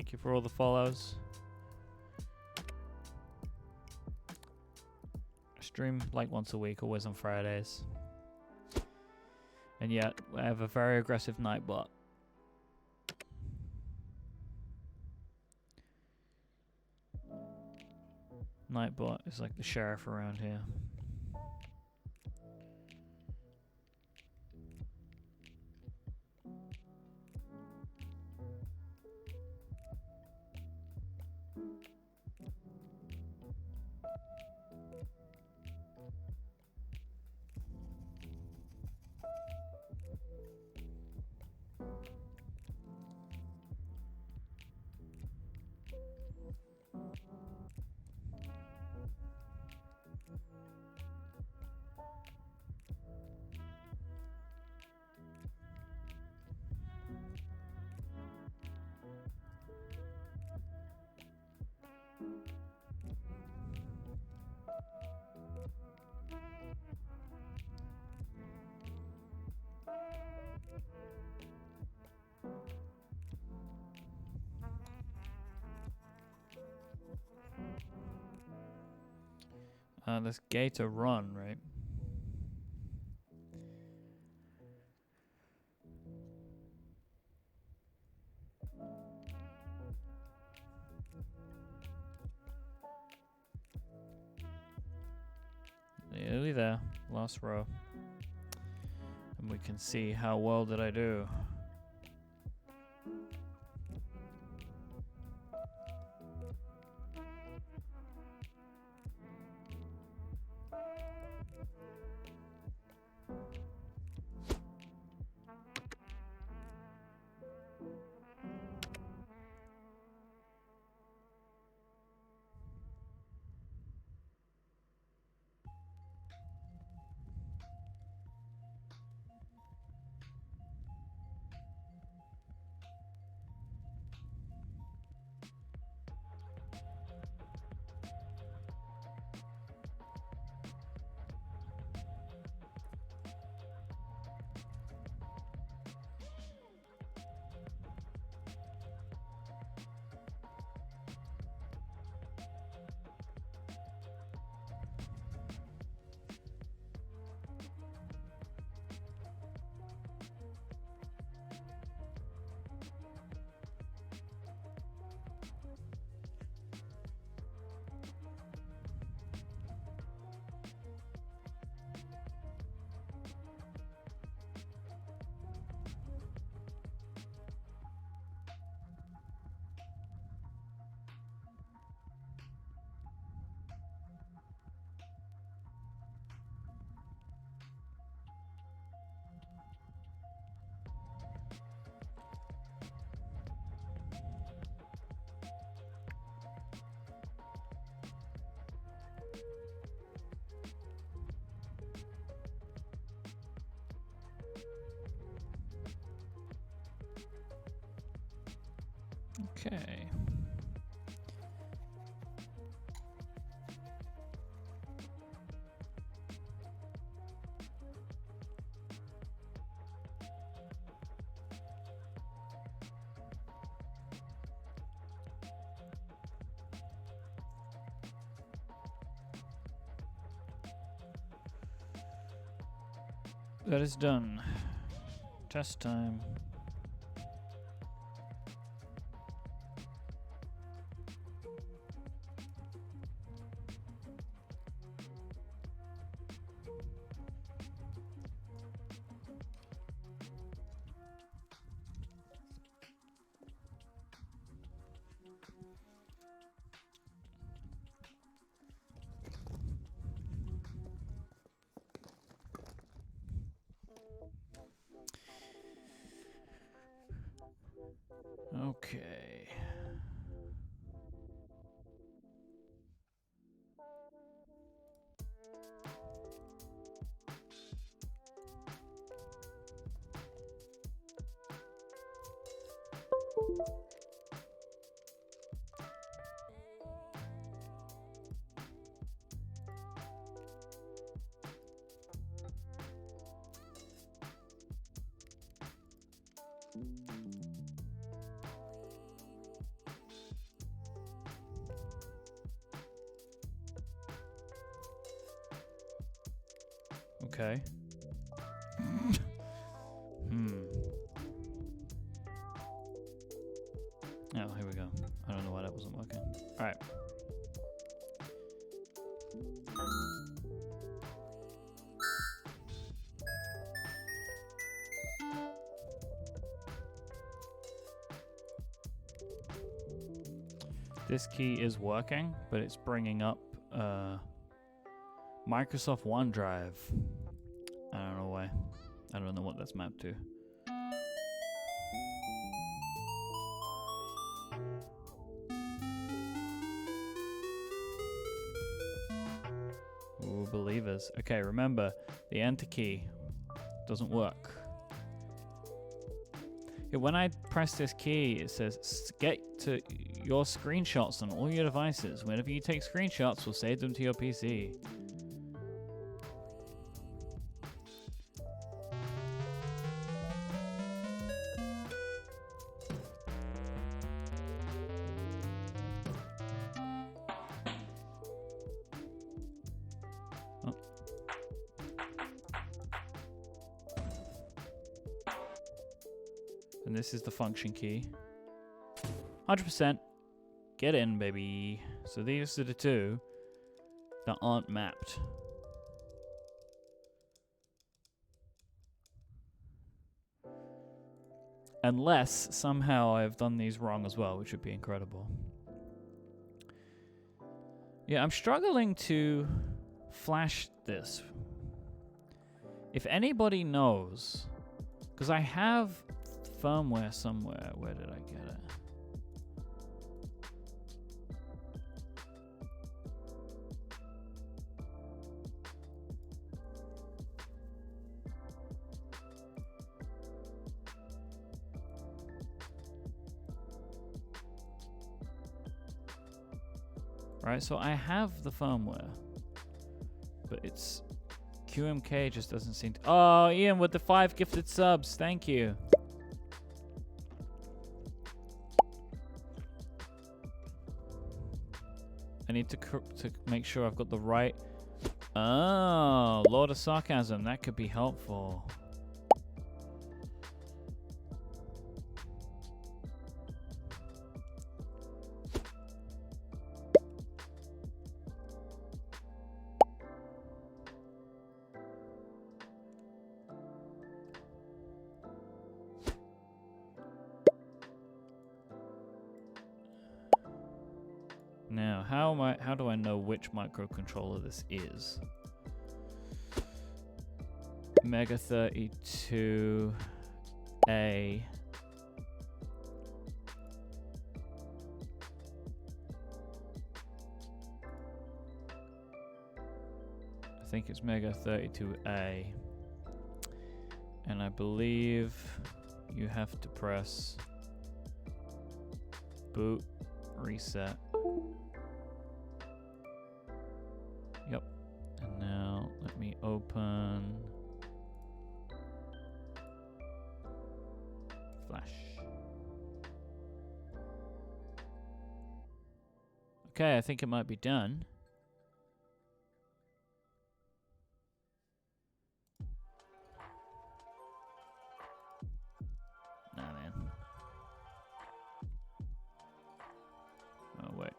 Thank you for all the follows. I stream like once a week, always on Fridays. And yet, I have a very aggressive Nightbot. Nightbot is like the sheriff around here. This gate a run, right? Nearly there, last row. And we can see how well did I do. Okay. That is done. Test time. Okay. Okay. Oh, here we go. I don't know why that wasn't working. Alright. This key is working, but it's bringing up Microsoft OneDrive. I don't know why. I don't know what that's mapped to. Ooh, believers. Okay, remember, the enter key doesn't work. Yeah, when I press this key, it says get to your screenshots on all your devices. Whenever you take screenshots, we'll save them to your PC. And this is the function key. 100%. Get in, baby. So these are the two that aren't mapped. Unless somehow I've done these wrong as well, which would be incredible. Yeah, I'm struggling to flash this. If anybody knows, because I have firmware somewhere. Where did I get it? Right, so I have the firmware, but it's QMK just doesn't seem to. Oh, Ian with the 5 gifted subs. Thank you. I need to make sure I've got the right. Oh, Lord of Sarcasm. That could be helpful. Now, how do I know which microcontroller this is? Mega 32A. I think it's Mega 32A. And I believe you have to press boot, reset. Yep. And now let me open Flash. Okay, I think it might be done. Nah, man. Oh, wait.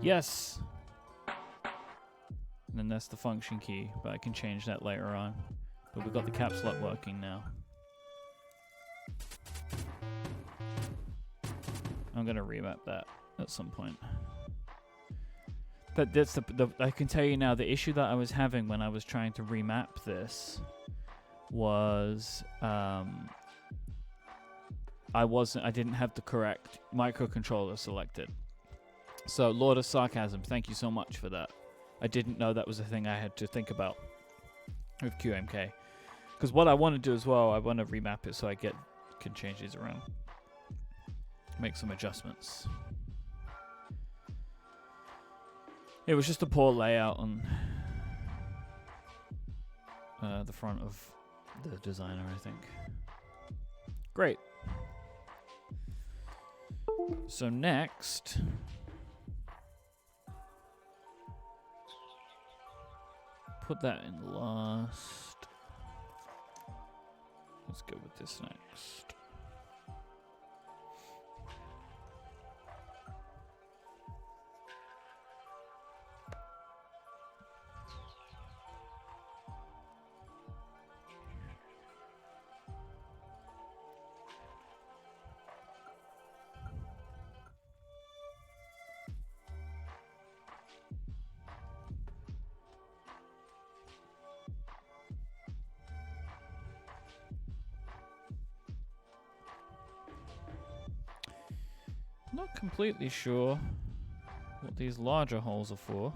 Yes! And then that's the function key, but I can change that later on. But we've got the caps lock working now. I'm gonna remap that at some point. But that's I can tell you now, the issue that I was having when I was trying to remap this was I didn't have the correct microcontroller selected. So Lord of Sarcasm, thank you so much for that. I didn't know that was a thing I had to think about with QMK. Because what I want to do as well, I want to remap it so I can change these around. Make some adjustments. It was just a poor layout on the front of the designer, I think. Great. So next, put that in last. Let's go with this next. Not completely sure what these larger holes are for.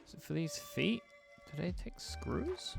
Is it for these feet? Do they take screws?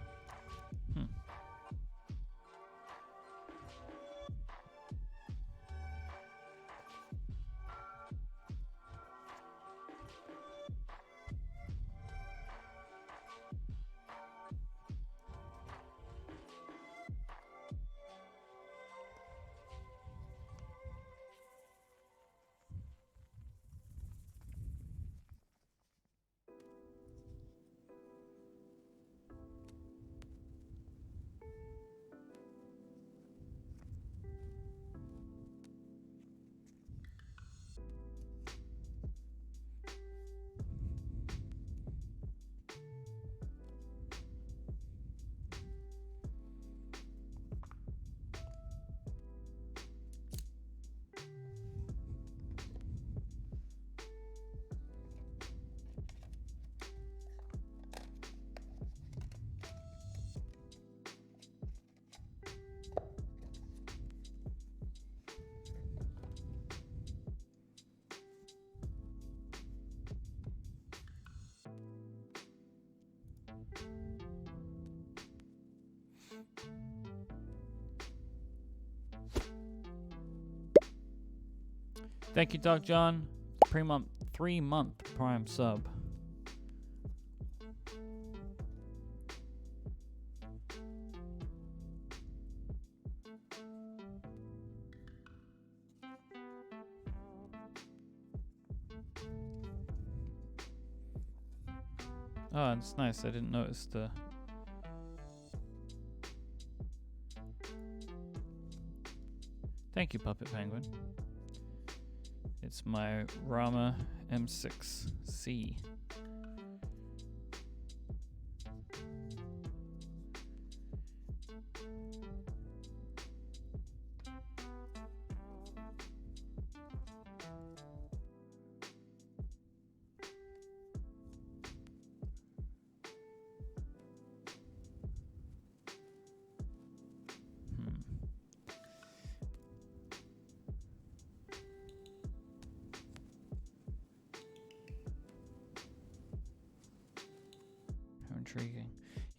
Thank you, Doc John. 3-month Prime sub. Oh, it's nice. I didn't notice the... Thank you, Puppet Penguin. It's my Rama M6C. Intriguing.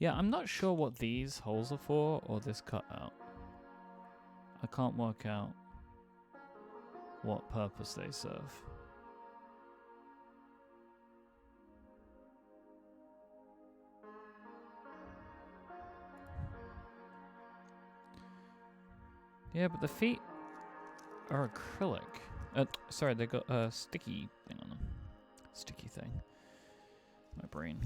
Yeah, I'm not sure what these holes are for or this cutout. I can't work out what purpose they serve. Yeah, but the feet are acrylic. Sorry, they got a sticky thing on them. Sticky thing. My brain.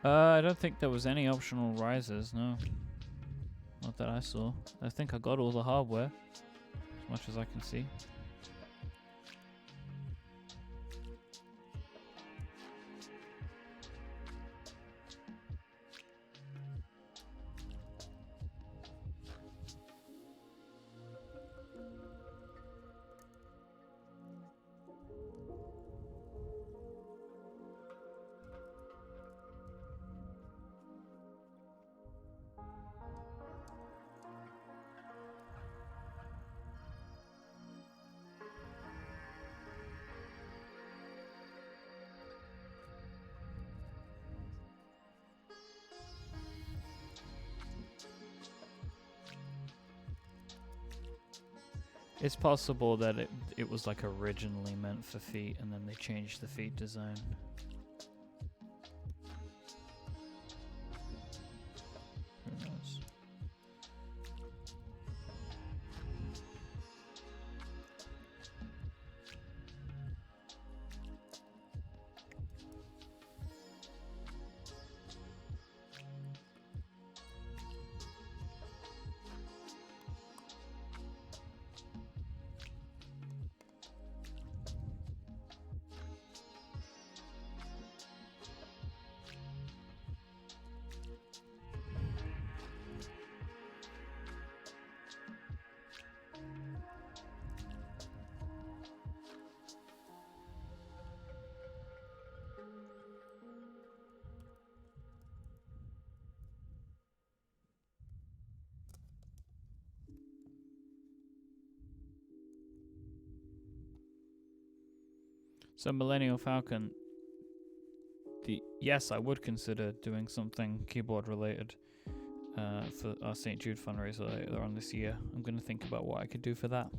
I don't think there was any optional risers, no. Not that I saw. I think I got all the hardware, as much as I can see. It's possible that it was like originally meant for feet and then they changed the feet design. Who knows? So Millennial Falcon, yes, I would consider doing something keyboard related for our St. Jude fundraiser later on this year. I'm going to think about what I could do for that.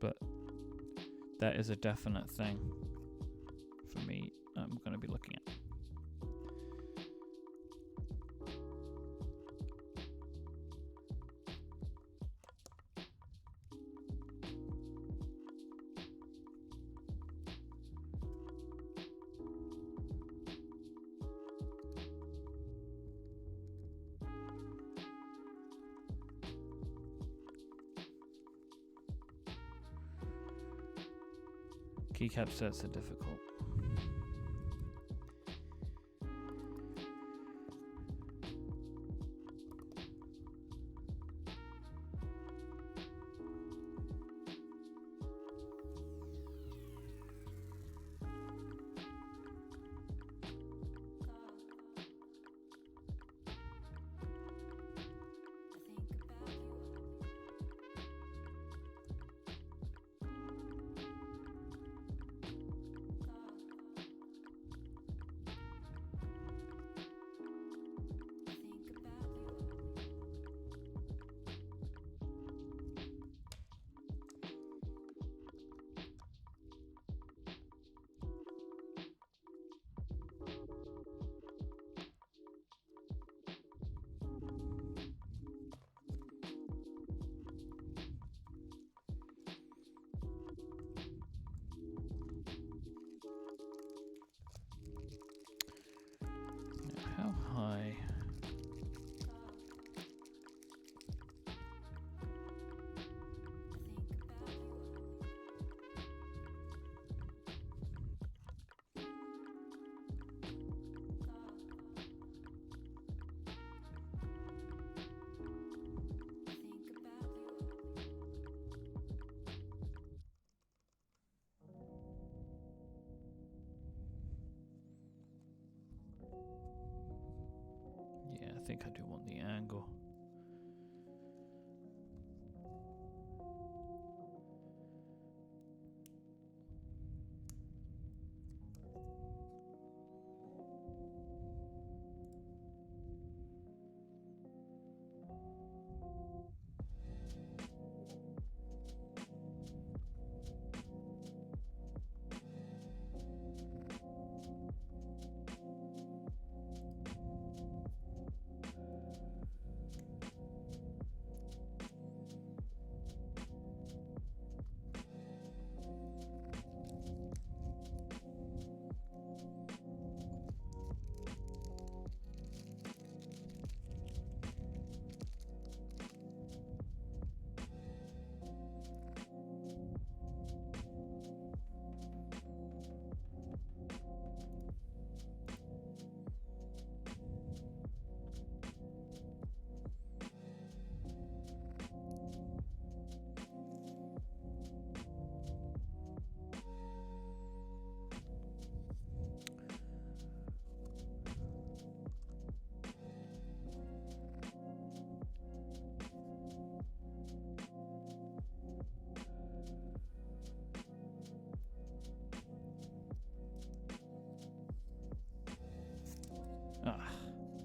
But that is a definite thing for me I'm going to be looking at. Keycap sets are difficult. How high? Yeah, I think I do want the angle.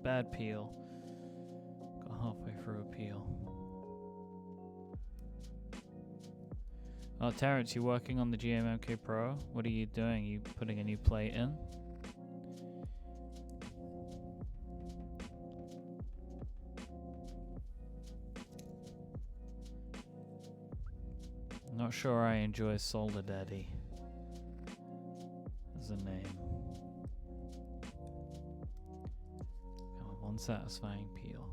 bad peel. Got halfway through a peel. Oh, Terrence, you working on the GMMK Pro? What are you doing? You putting a new plate in? Not sure I enjoy Solder Daddy as a name. Come on, one satisfying peel.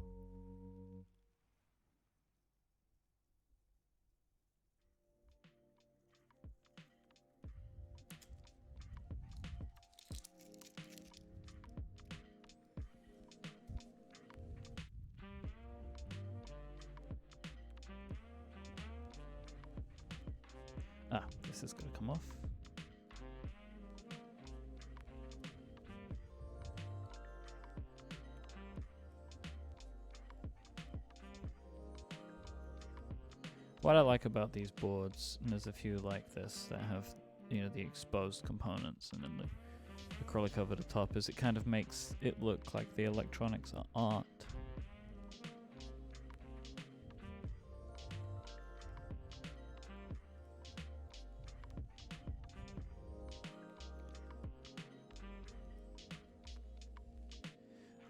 Ah, this is gonna come off. What I like about these boards, and there's a few like this that have, you know, the exposed components and then the acrylic over the top, is it kind of makes it look like the electronics aren't.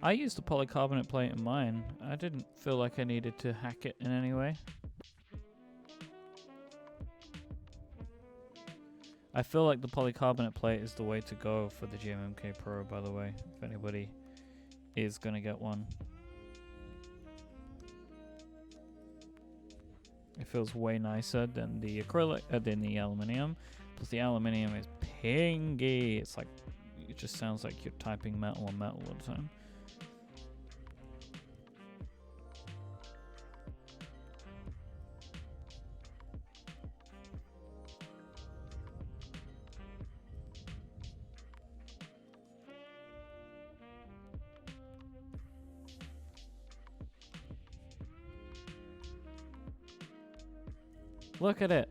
I used a polycarbonate plate in mine. I didn't feel like I needed to hack it in any way. I feel like the polycarbonate plate is the way to go for the GMMK Pro, by the way, if anybody is going to get one. It feels way nicer than the acrylic, than the aluminium. Plus the aluminium is pingy. It's like, it just sounds like you're typing metal on metal all the time. Look at it.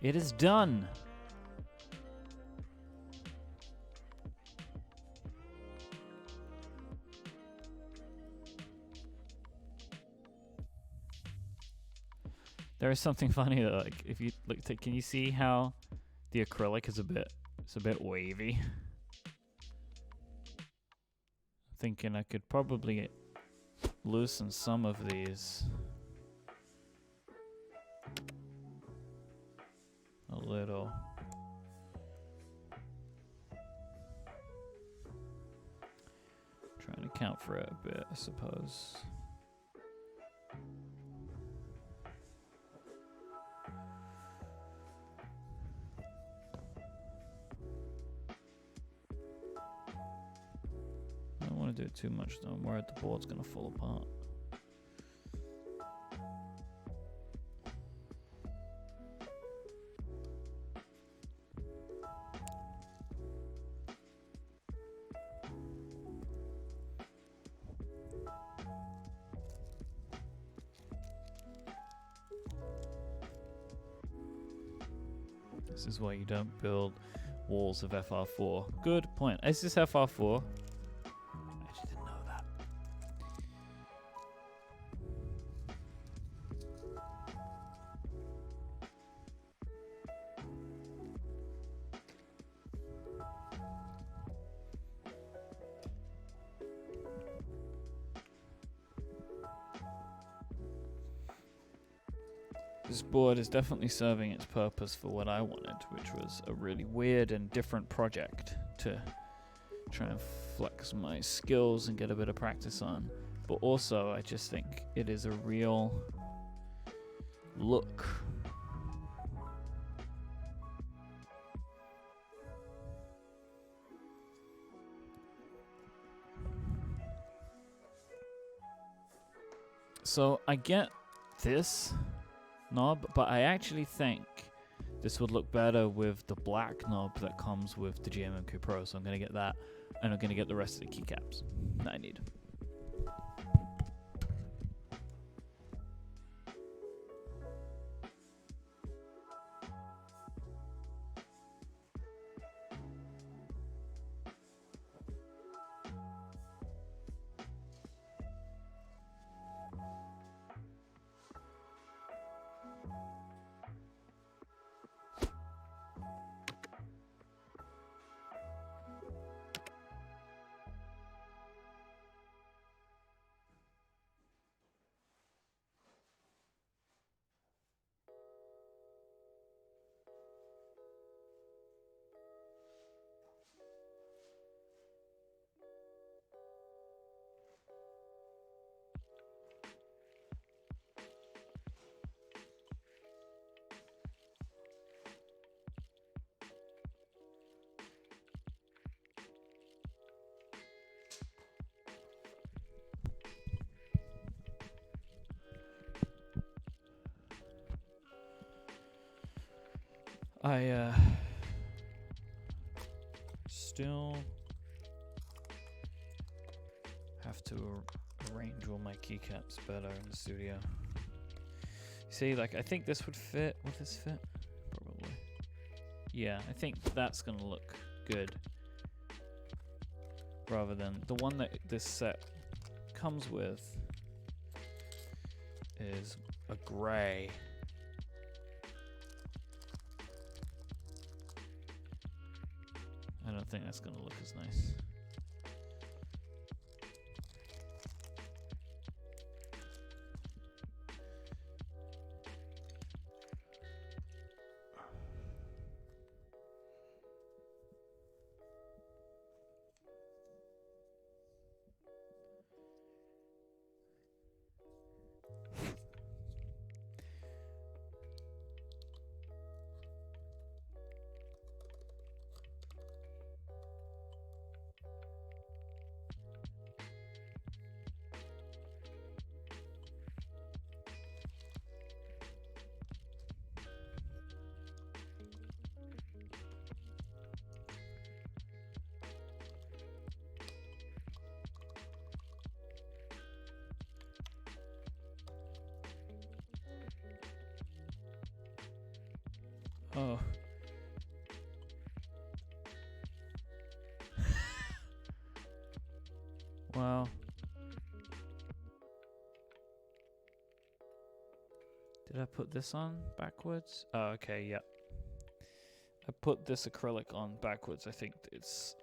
It is done. There is something funny that, like, if you look, can you see how the acrylic is it's a bit wavy? Thinking I could probably loosen some of these a little. Trying to account for it a bit, I suppose. I don't want to do it too much though. I'm worried the board's going to fall apart. This is why you don't build walls of FR4. Good point. Is this FR4? I actually didn't know that. This board is definitely serving its purpose for what I wanted, which was a really weird and different project to try and flex my skills and get a bit of practice on. But also, I just think it is a real look. So I get this knob, but I actually think this would look better with the black knob that comes with the GMMK Pro. So I'm going to get that, and I'm going to get the rest of the keycaps that I need. I still have to arrange all my keycaps better in the studio. See, like, I think this would fit. Would this fit? Probably. Yeah, I think that's gonna look good. Rather than the one that this set comes with is a gray. I don't think that's gonna look as nice. Oh. Well. Did I put this on backwards? Oh, okay, yeah. I put this acrylic on backwards. I think it's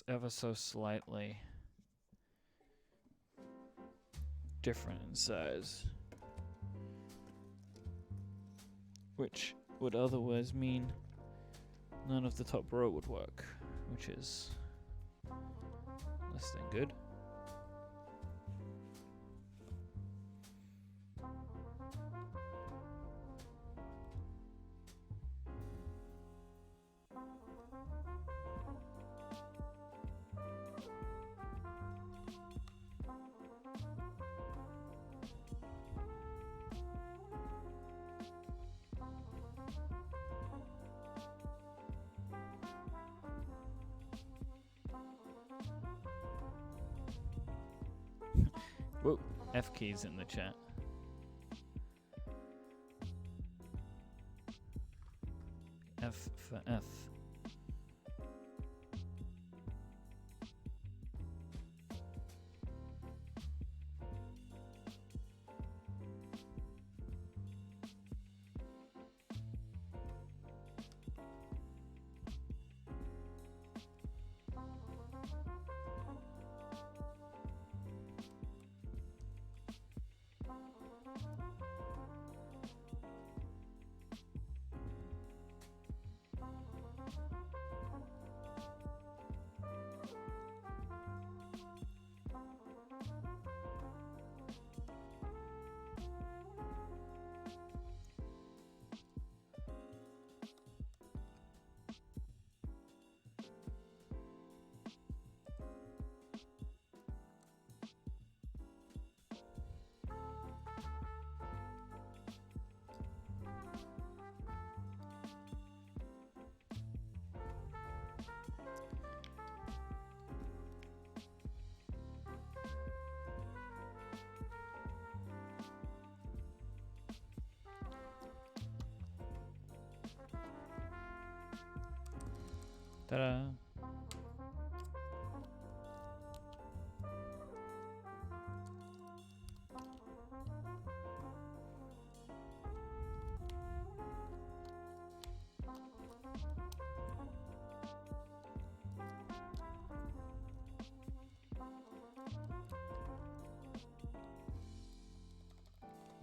ever so slightly different in size, which would otherwise mean none of the top row would work, which is less than good. Whoa, F keys in the chat. F for F. Ta-da!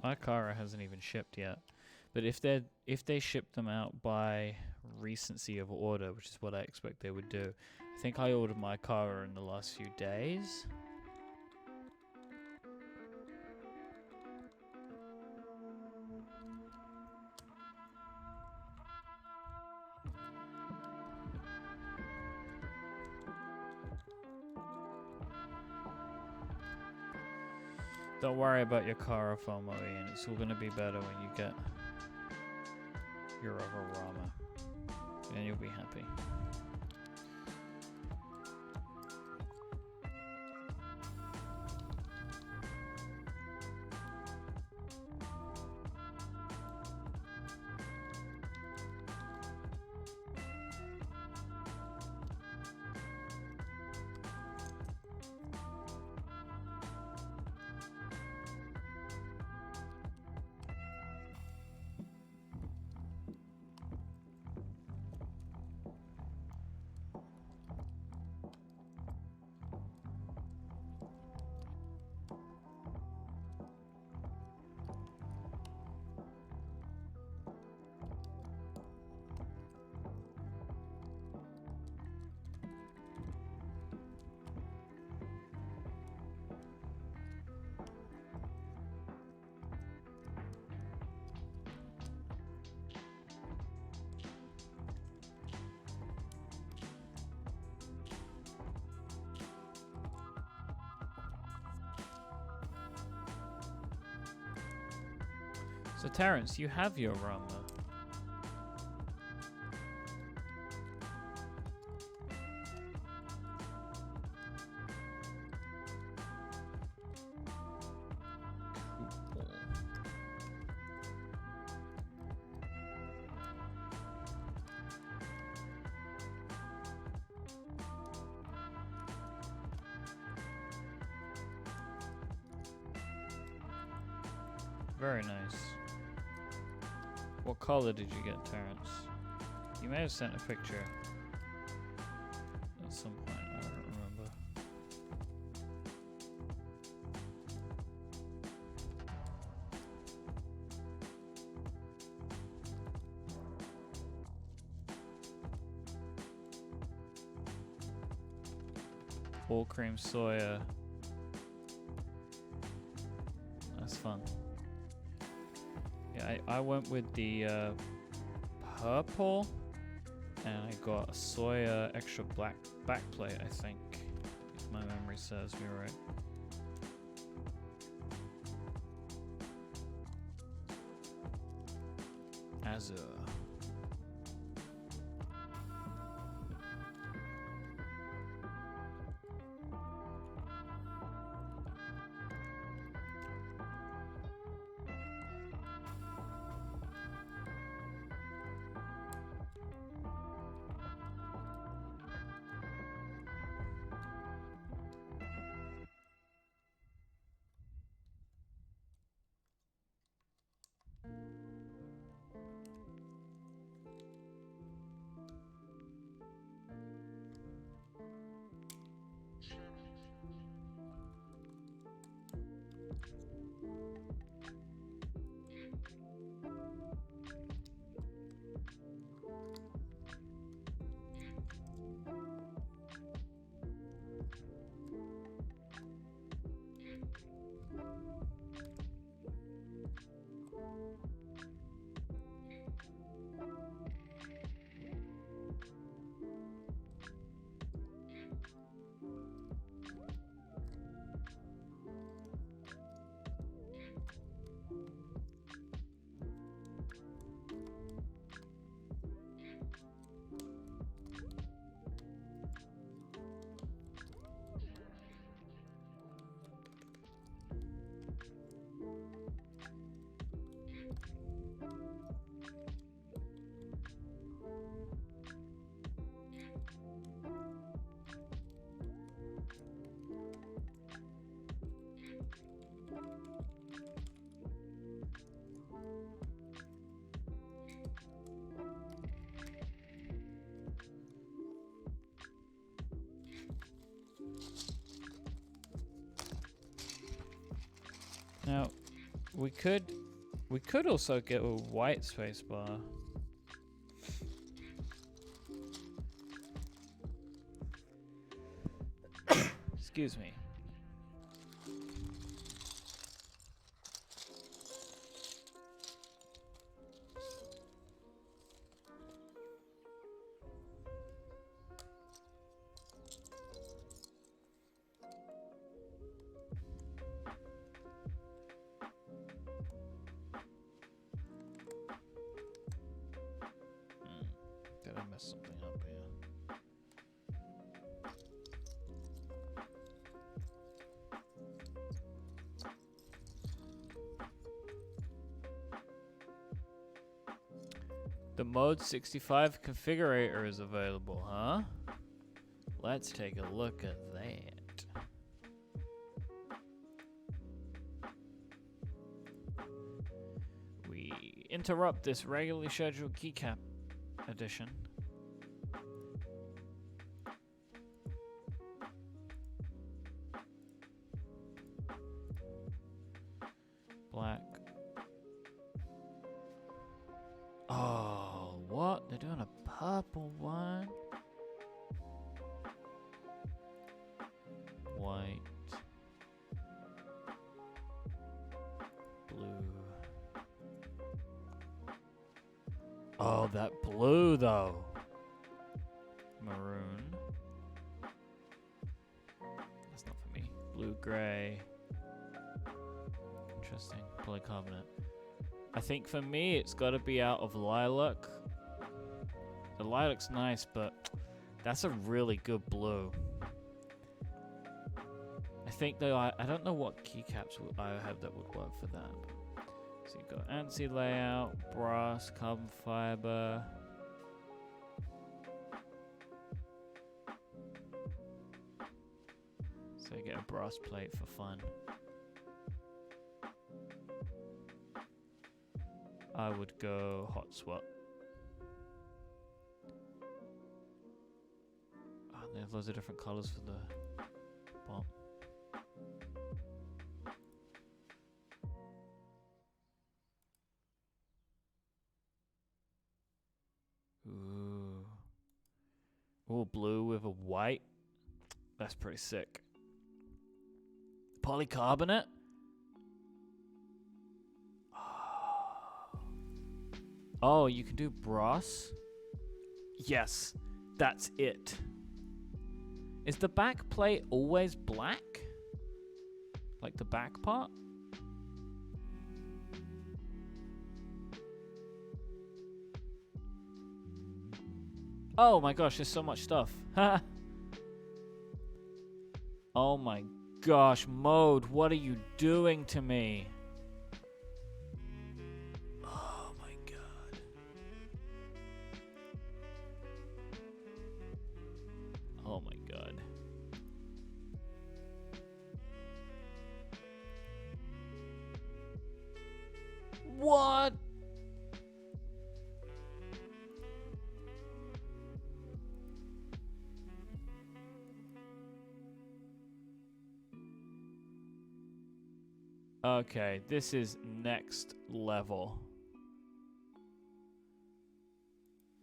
My Kara hasn't even shipped yet, but if they ship them out by recency of order, which is what I expect they would do, I think I ordered my Kara in the last few days. Don't worry about your car FOMO, Ian. It's all gonna be better when you get your other armor. And you'll be happy. So Terrence, you have your armor. Cool. Very nice. What color did you get, Terrence? You may have sent a picture at some point, I don't remember. All cream soya. That's fun. Yeah, I went with the purple, and I got a soya extra black backplate, I think, if my memory serves me right. Azure. Now, we could also get a white spacebar. Excuse me. mess something up here. The Mode 65 configurator is available, huh? Let's take a look at that. We interrupt this regularly scheduled keycap edition. Black. Oh, what? They're doing a purple one? White. Blue. Oh, that blue, though. Maroon. That's not for me. Blue, gray. Interesting. Polycarbonate. I think for me, it's got to be out of lilac. The lilac's nice, but that's a really good blue. I think, though, I don't know what keycaps I have that would work for that. So you've got ANSI layout, brass, carbon fiber. So you get a brass plate for fun. I would go hot swap. Oh, they have loads of different colors for the bomb. Ooh. Ooh, blue with a white. That's pretty sick. Polycarbonate? Oh, you can do brass? Yes, that's it. Is the back plate always black? Like the back part? Oh my gosh, there's so much stuff. Oh my gosh, Mode, what are you doing to me? Oh my god. Oh my god. What? Okay, this is next level.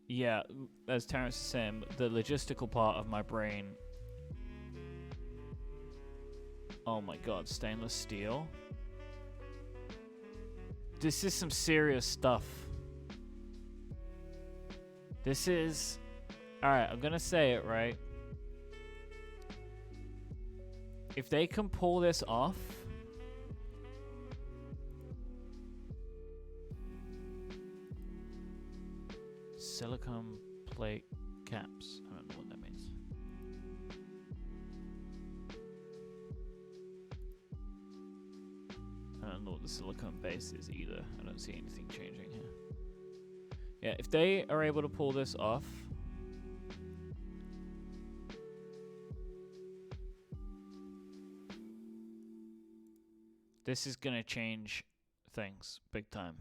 Yeah, as Terrence is saying, the logistical part of my brain. Oh my god, stainless steel. This is some serious stuff. This is... Alright, I'm gonna say it, right? If they can pull this off... Silicone plate caps. I don't know what that means. I don't know what the silicone base is either. I don't see anything changing here. Yeah, if they are able to pull this off, this is gonna change things big time.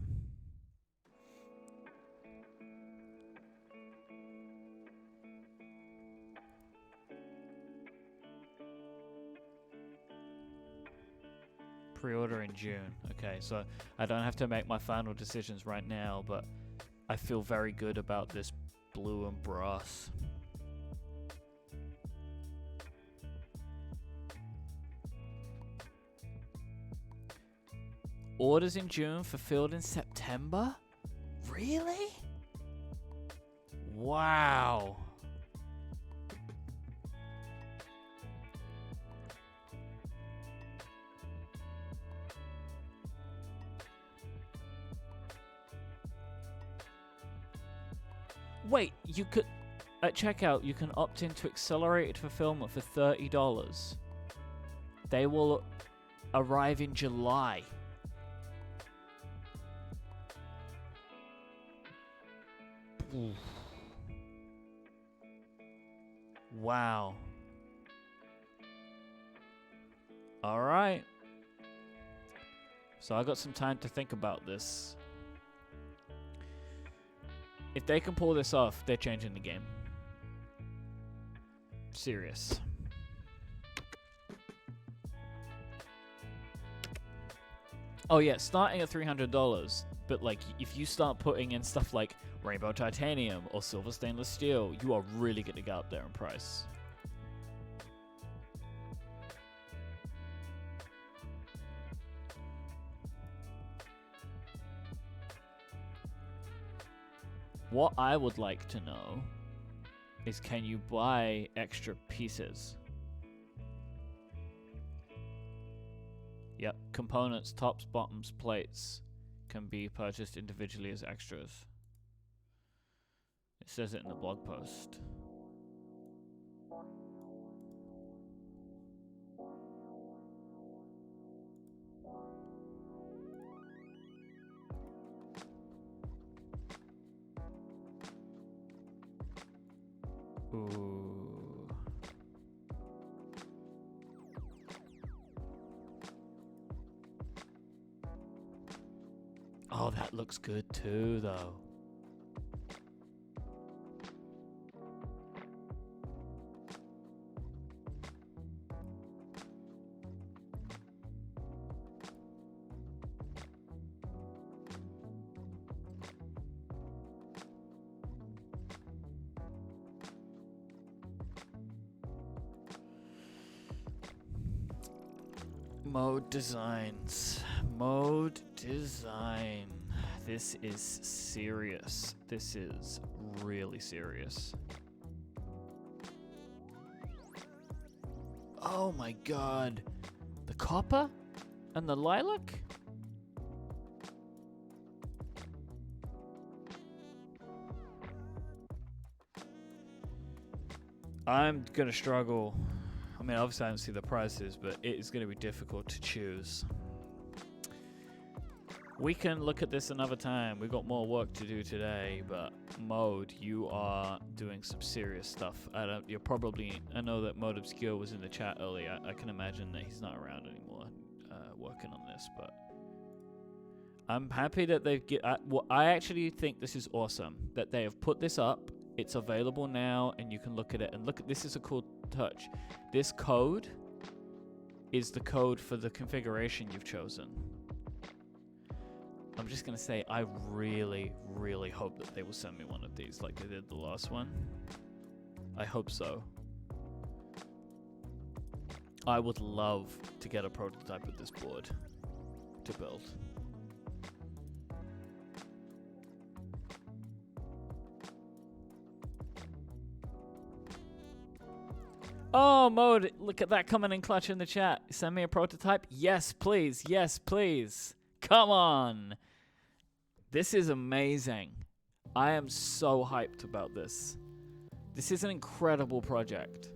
Pre-order in June. Okay, so I don't have to make my final decisions right now, but I feel very good about this blue and brass. Orders in June, fulfilled in September? Really? Wow. Wait, you could... At checkout, you can opt into accelerated fulfillment for $30. They will arrive in July. Oof. Wow. All right. So I got some time to think about this. If they can pull this off, they're changing the game. Serious. Oh yeah, starting at $300, but like if you start putting in stuff like rainbow titanium or silver stainless steel, you are really going to get up there in price. What I would like to know is, can you buy extra pieces? Yep, components, tops, bottoms, plates can be purchased individually as extras. It says it in the blog post. Ooh. Oh, that looks good too, though. Mode designs. Mode design. This is serious. This is really serious. Oh my god. The copper and the lilac? I'm gonna struggle. I mean, obviously I don't see the prices, but it is gonna be difficult to choose. We can look at this another time. We've got more work to do today, but Mode, you are doing some serious stuff. I know that Mode Obscure was in the chat earlier. I can imagine that he's not around anymore working on this, but I'm happy that they've I actually think this is awesome that they have put this up. It's available now, and you can look at it. And look, this is a cool touch. This code is the code for the configuration you've chosen. I'm just going to say, I really, really hope that they will send me one of these like they did the last one. I hope so. I would love to get a prototype of this board to build. Oh, Mode, look at that coming in clutch in the chat. Send me a prototype? Yes, please. Yes, please. Come on. This is amazing. I am so hyped about this. This is an incredible project.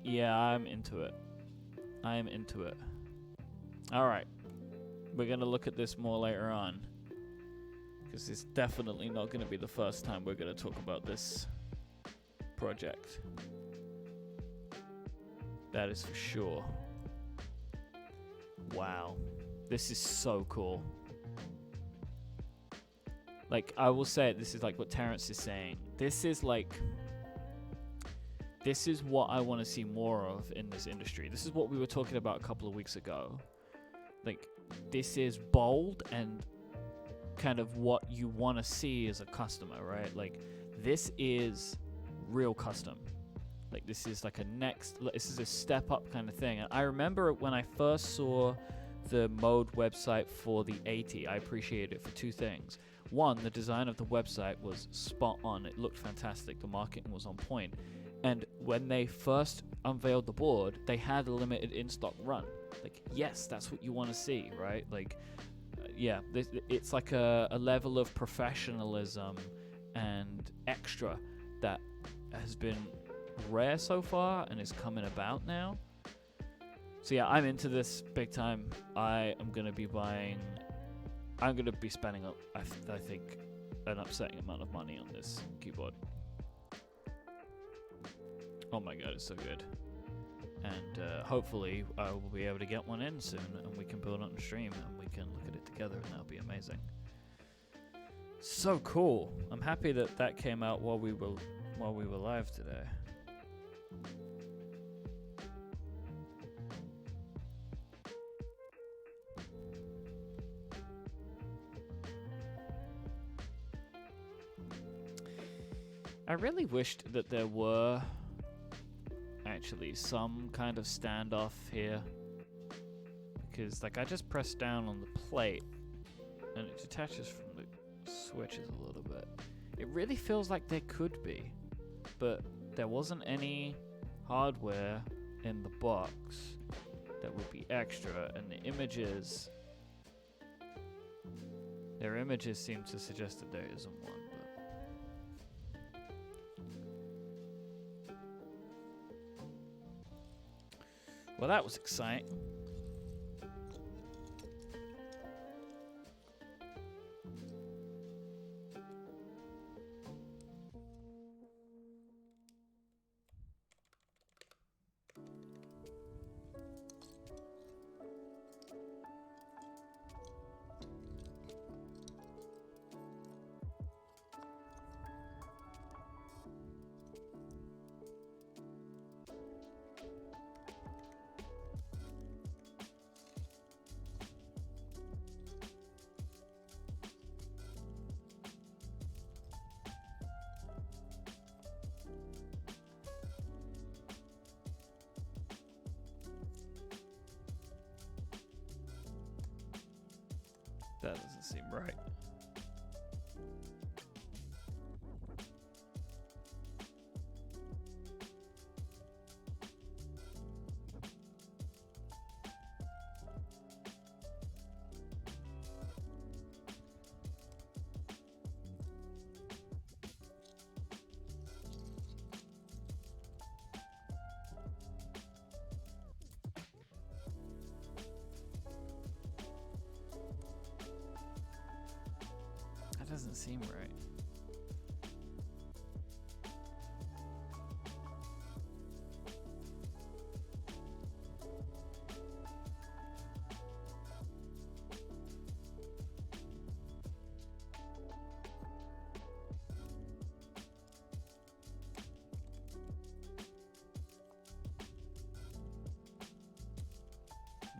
Yeah, I'm into it. I am into it. All right. We're going to look at this more later on, because it's definitely not going to be the first time we're going to talk about this project. That is for sure. Wow. This is so cool. Like, I will say it, this is like what Terrence is saying. This is what I want to see more of in this industry. This is what we were talking about a couple of weeks ago. Like, this is bold and kind of what you want to see as a customer, right? Like, this is real custom. Like, this is like this is a step up kind of thing. And I remember when I first saw the Mode website for the 80, I appreciated it for two things. One, the design of the website was spot on. It looked fantastic. The marketing was on point. And when they first unveiled the board, they had a limited in-stock run. Like, yes, that's what you want to see, right? Like, yeah, it's like a level of professionalism and extra that has been rare so far and is coming about now. So yeah, I'm into this big time. I am going to be buying... I'm going to be spending, I think, an upsetting amount of money on this keyboard. Oh my god, it's so good. And hopefully I will be able to get one in soon, and we can build it on stream, and we can look at it together, and that'll be amazing. So cool. I'm happy that that came out while we were live today. I really wished that there were actually some kind of standoff here, because like I just pressed down on the plate and it detaches from the switches a little bit. It really feels like there could be, but there wasn't any hardware in the box that would be extra, and the images, their images seem to suggest that there isn't one. Well, that was exciting. That doesn't seem right. That doesn't seem right.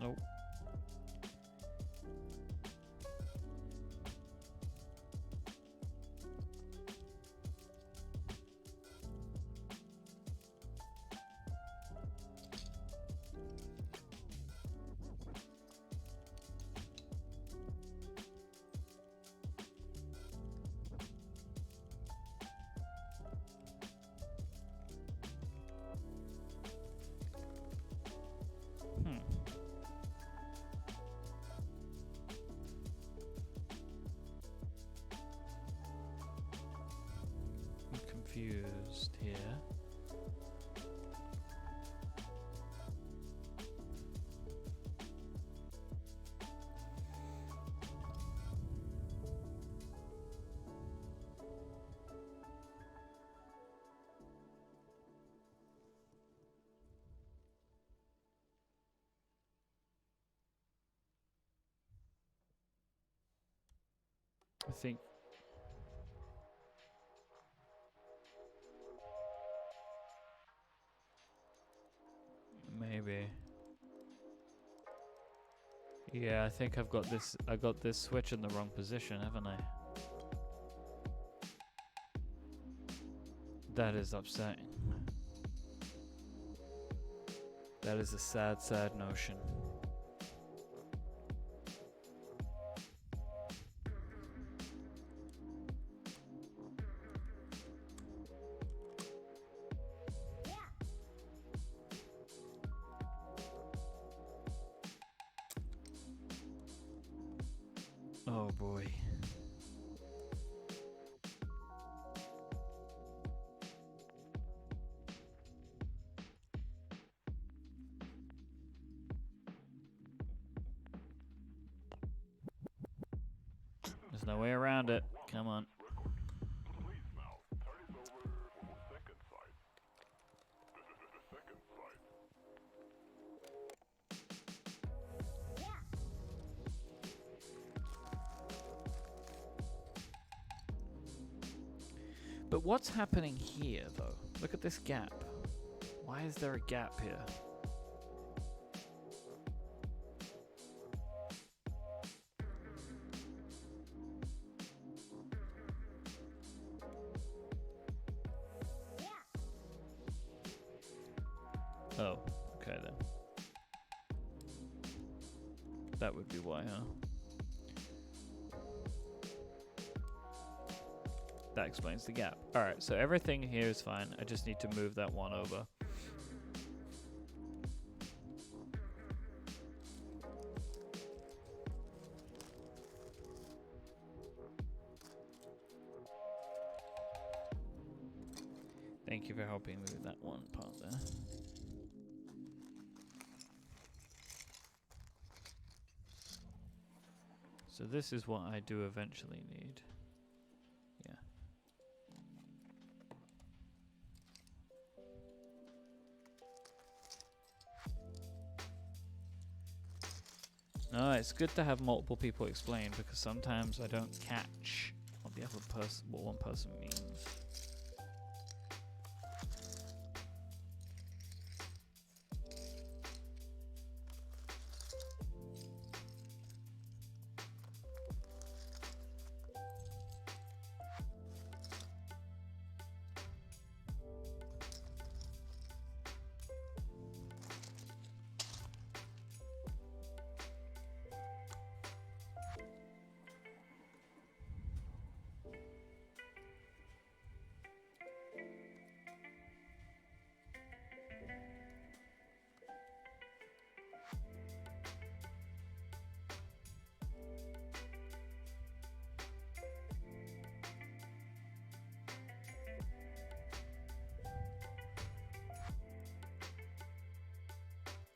Nope. I'm confused here. I think maybe. Yeah, I think I've got this. I got this switch in the wrong position, haven't I? That is upsetting. That is a sad, sad notion. Oh boy. There's no way around it. Come on. But what's happening here, though? Look at this gap. Why is there a gap here? Oh, okay then. That would be why, huh? That explains the gap. Alright, so everything here is fine. I just need to move that one over. Thank you for helping me with that one part there. So this is what I do eventually need. Yeah. No, it's good to have multiple people explain because sometimes I don't catch what the other person, what one person means.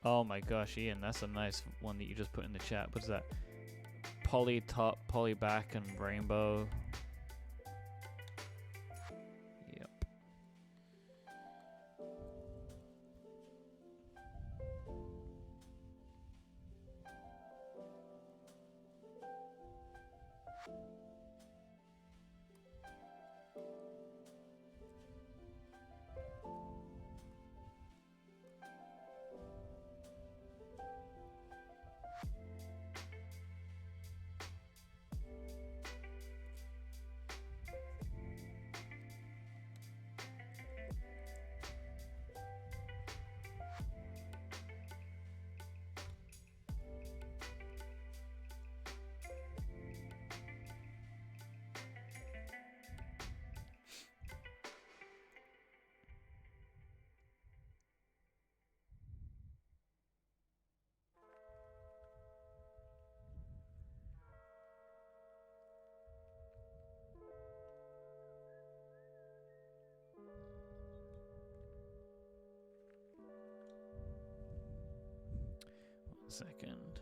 Oh my gosh, Ian, that's a nice one that you just put in the chat. What's that? Poly top, poly back, and rainbow. Yep. Second.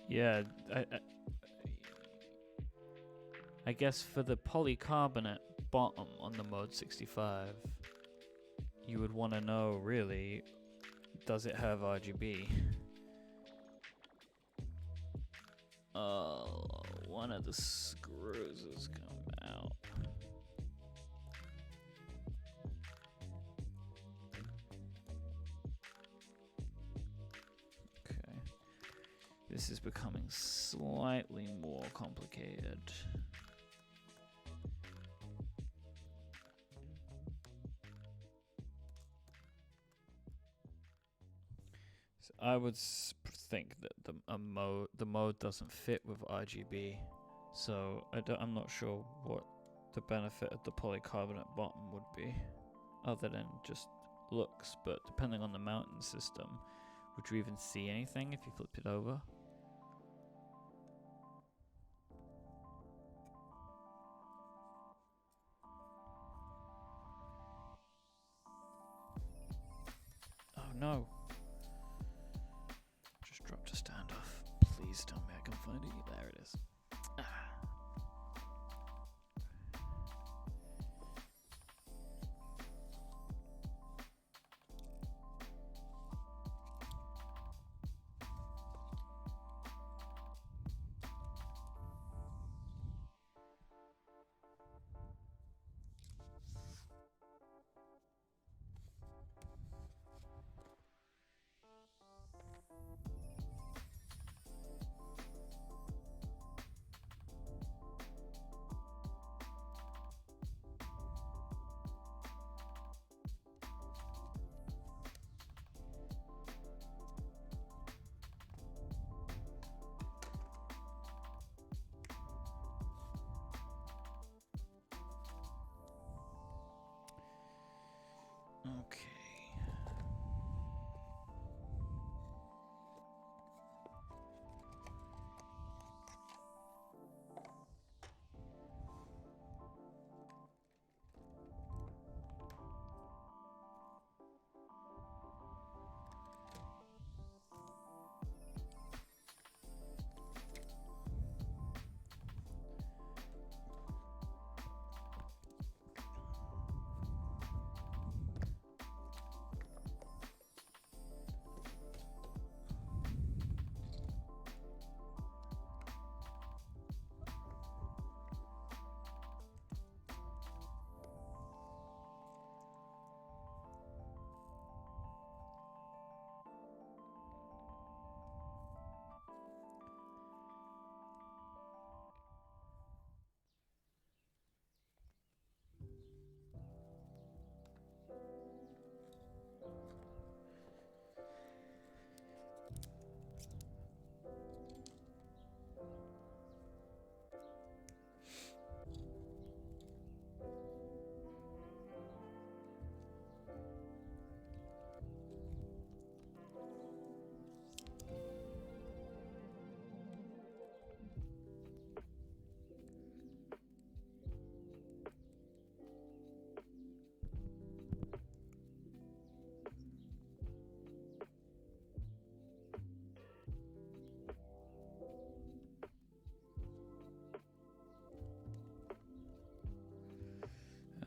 Yeah, I guess for the polycarbonate bottom on the Mode 65, you would want to know, really, does it have RGB? Oh, one of the screws has come out. Okay. This is becoming slightly more complicated. So I would think that the mode doesn't fit with RGB, so I'm not sure what the benefit of the polycarbonate bottom would be, other than just looks. But depending on the mounting system, would you even see anything if you flipped it over? Oh no. Just dropped a standoff. Please tell me I can find it. There it is. Okay.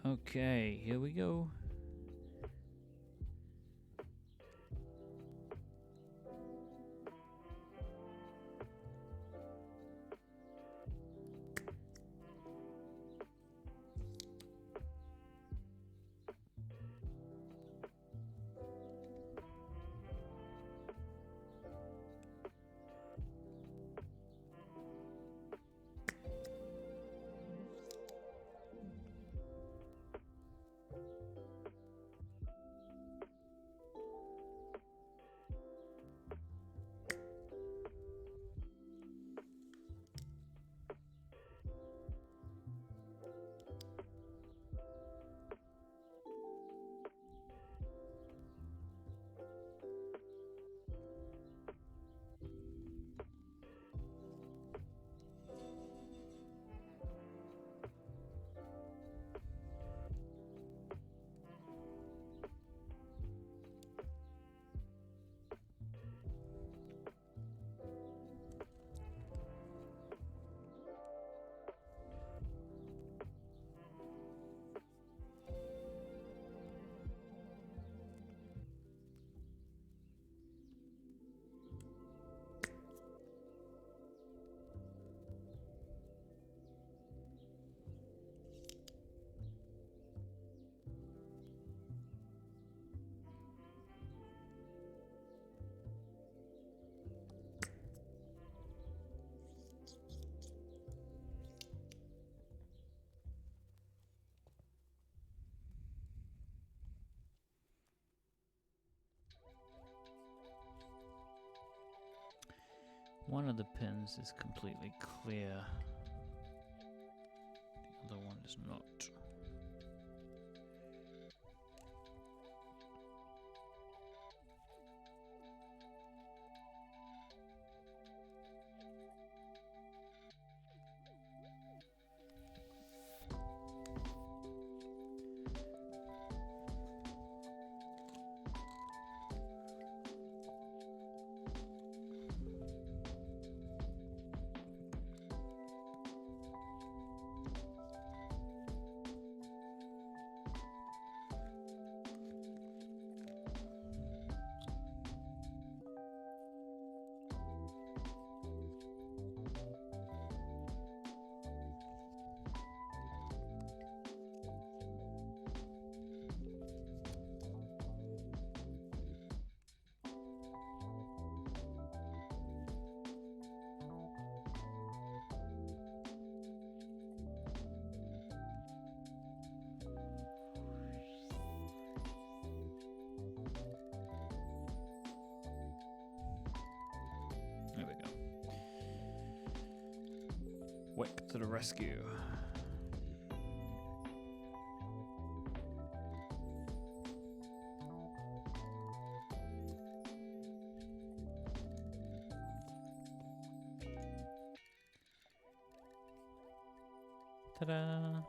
Okay, here we go. One of the pins is completely clear. The other one is not. There we go. Wick to the rescue. Ta-da!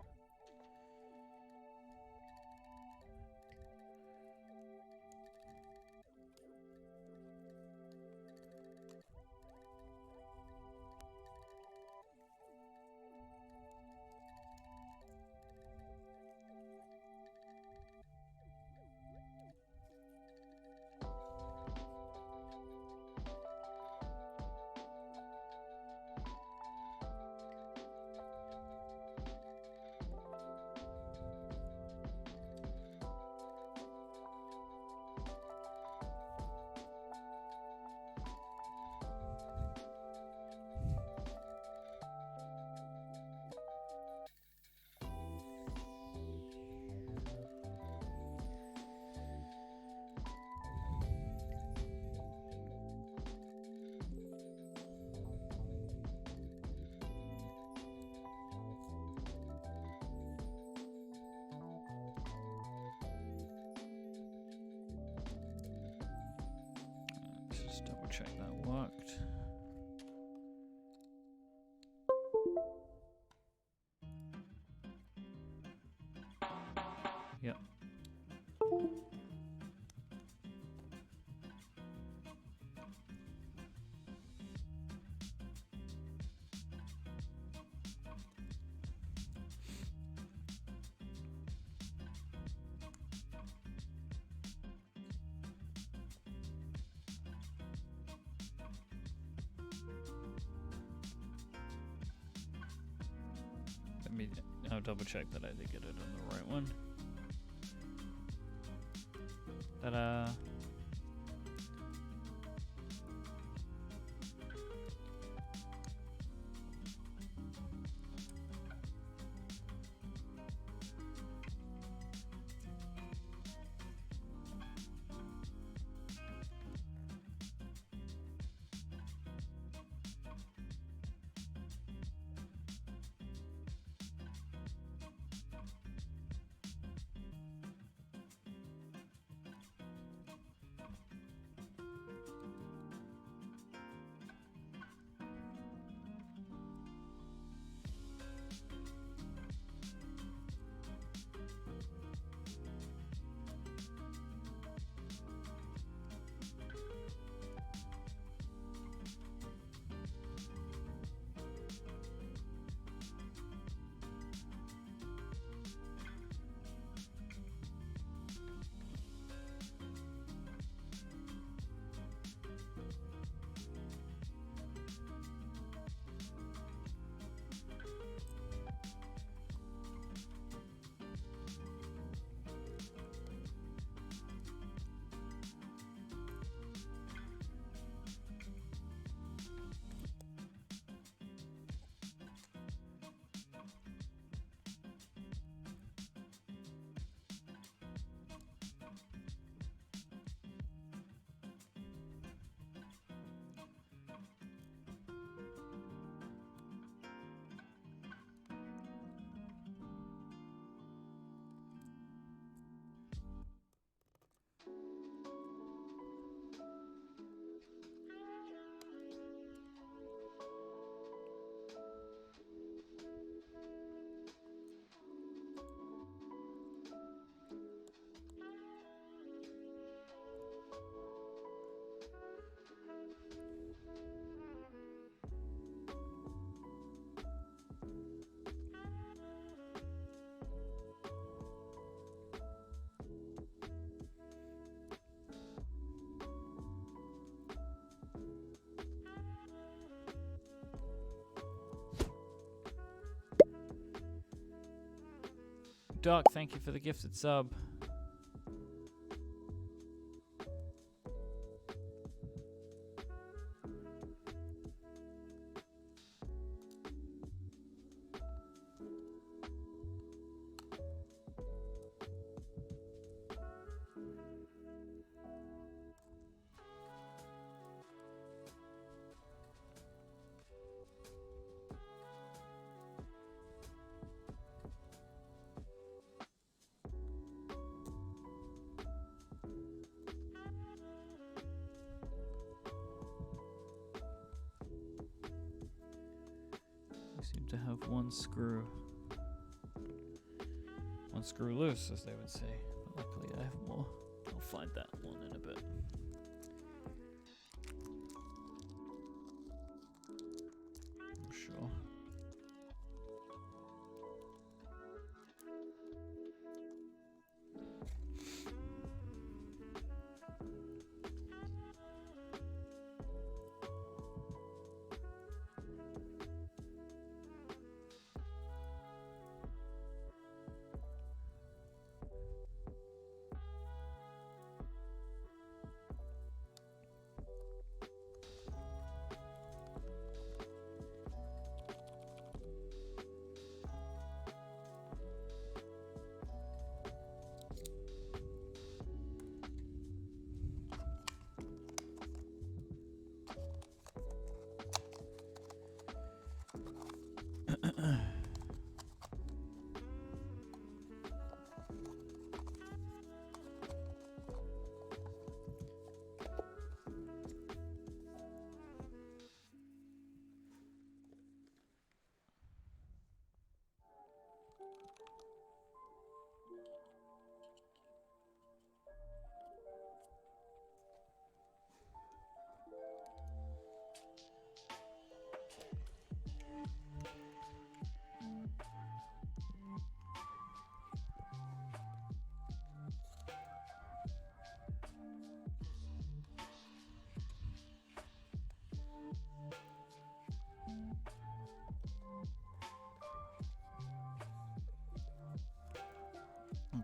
Just double check that worked. Yep. I'll double check that I did get it on the right one. Ta-da! Doc, thank you for the gifted sub. We seem to have one screw loose, as they would say. But luckily I have more. I'll find that one in a bit. I'm sure.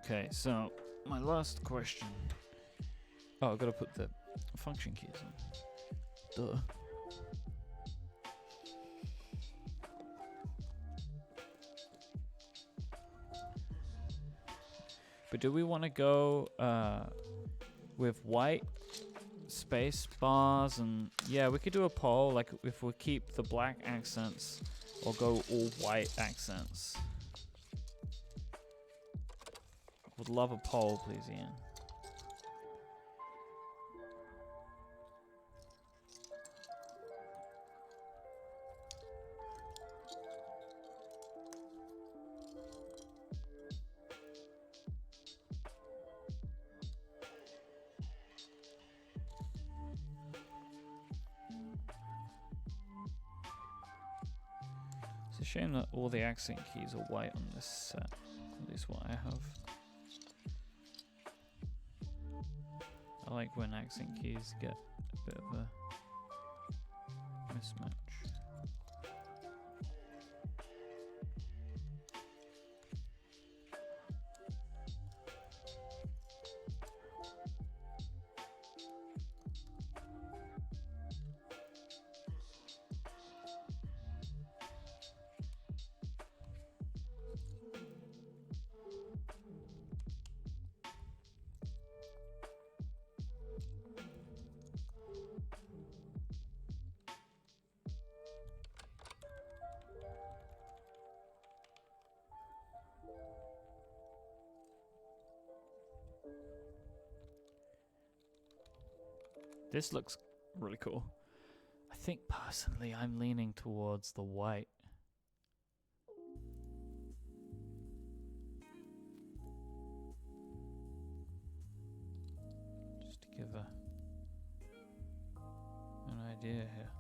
Okay, so my last question. Oh, I've got to put the function keys on. Duh. But do we want to go with white space bars? And yeah, we could do a poll, like if we keep the black accents or go all white accents. Would love a poll, please, Ian. It's a shame that all the accent keys are white on this set, at least what I have. I like when accent keys get a bit of a mismatch. This looks really cool. I think personally I'm leaning towards the white. Just to give an idea here.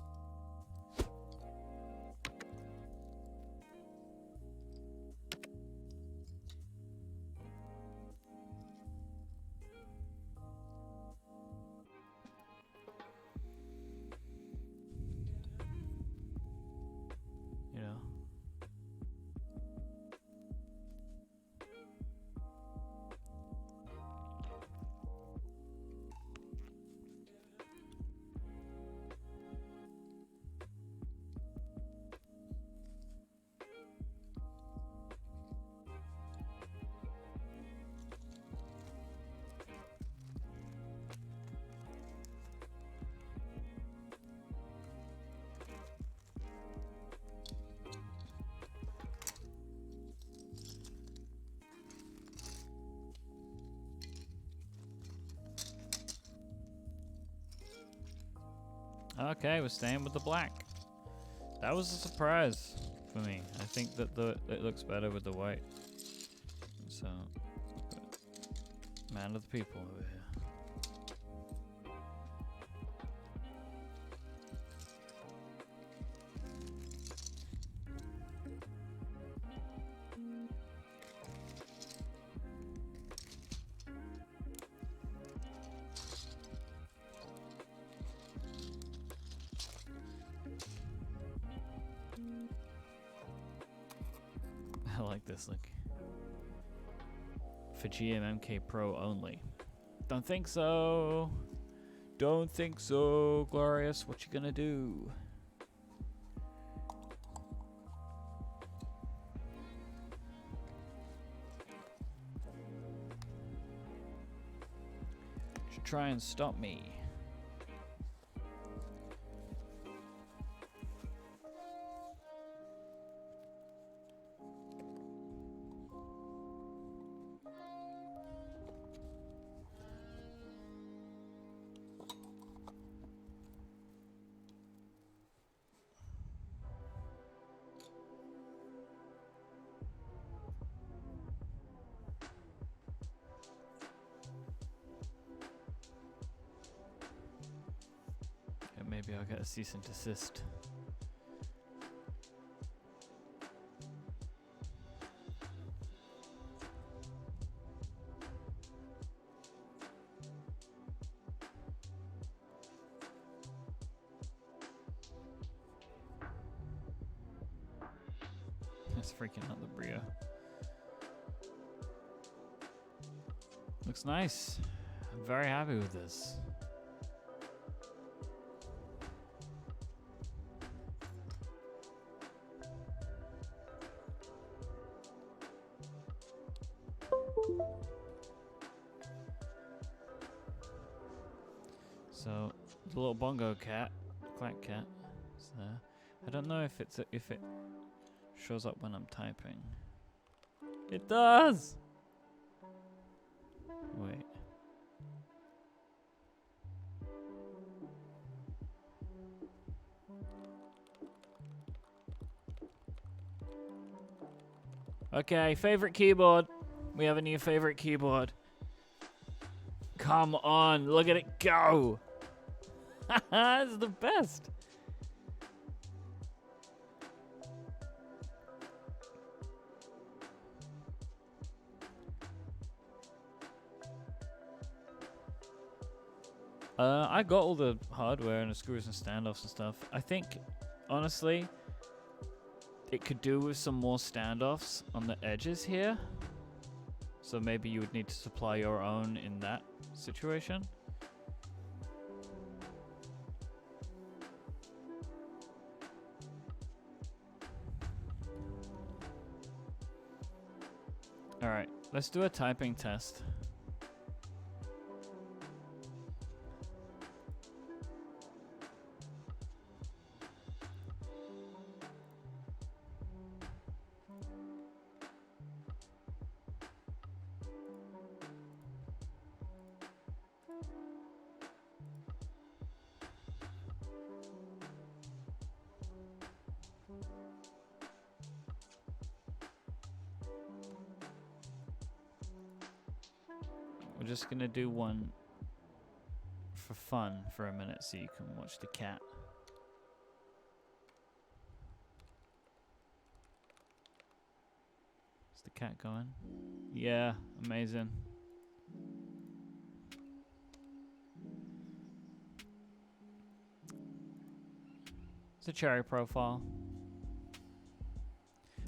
Okay, we're staying with the black. That was a surprise for me. I think that it looks better with the white. So, man of the people over here. I like this look. For GMMK Pro only. Don't think so. Don't think so, Glorious. What you gonna do? Should try and stop me. Maybe I'll get a cease and desist. It's freaking out the Brio. Looks nice. I'm very happy with this. So the little bongo cat, clack cat, is there. I don't know if it's if it shows up when I'm typing. It does. Wait. Okay, favorite keyboard. We have a new favorite keyboard. Come on, look at it go. This is the best. I got all the hardware and the screws and standoffs and stuff. I think, honestly, it could do with some more standoffs on the edges here. So maybe you would need to supply your own in that situation. Alright, let's do a typing test. We're just gonna do one for fun for a minute so you can watch the cat. Is the cat going? Yeah, amazing. It's a cherry profile.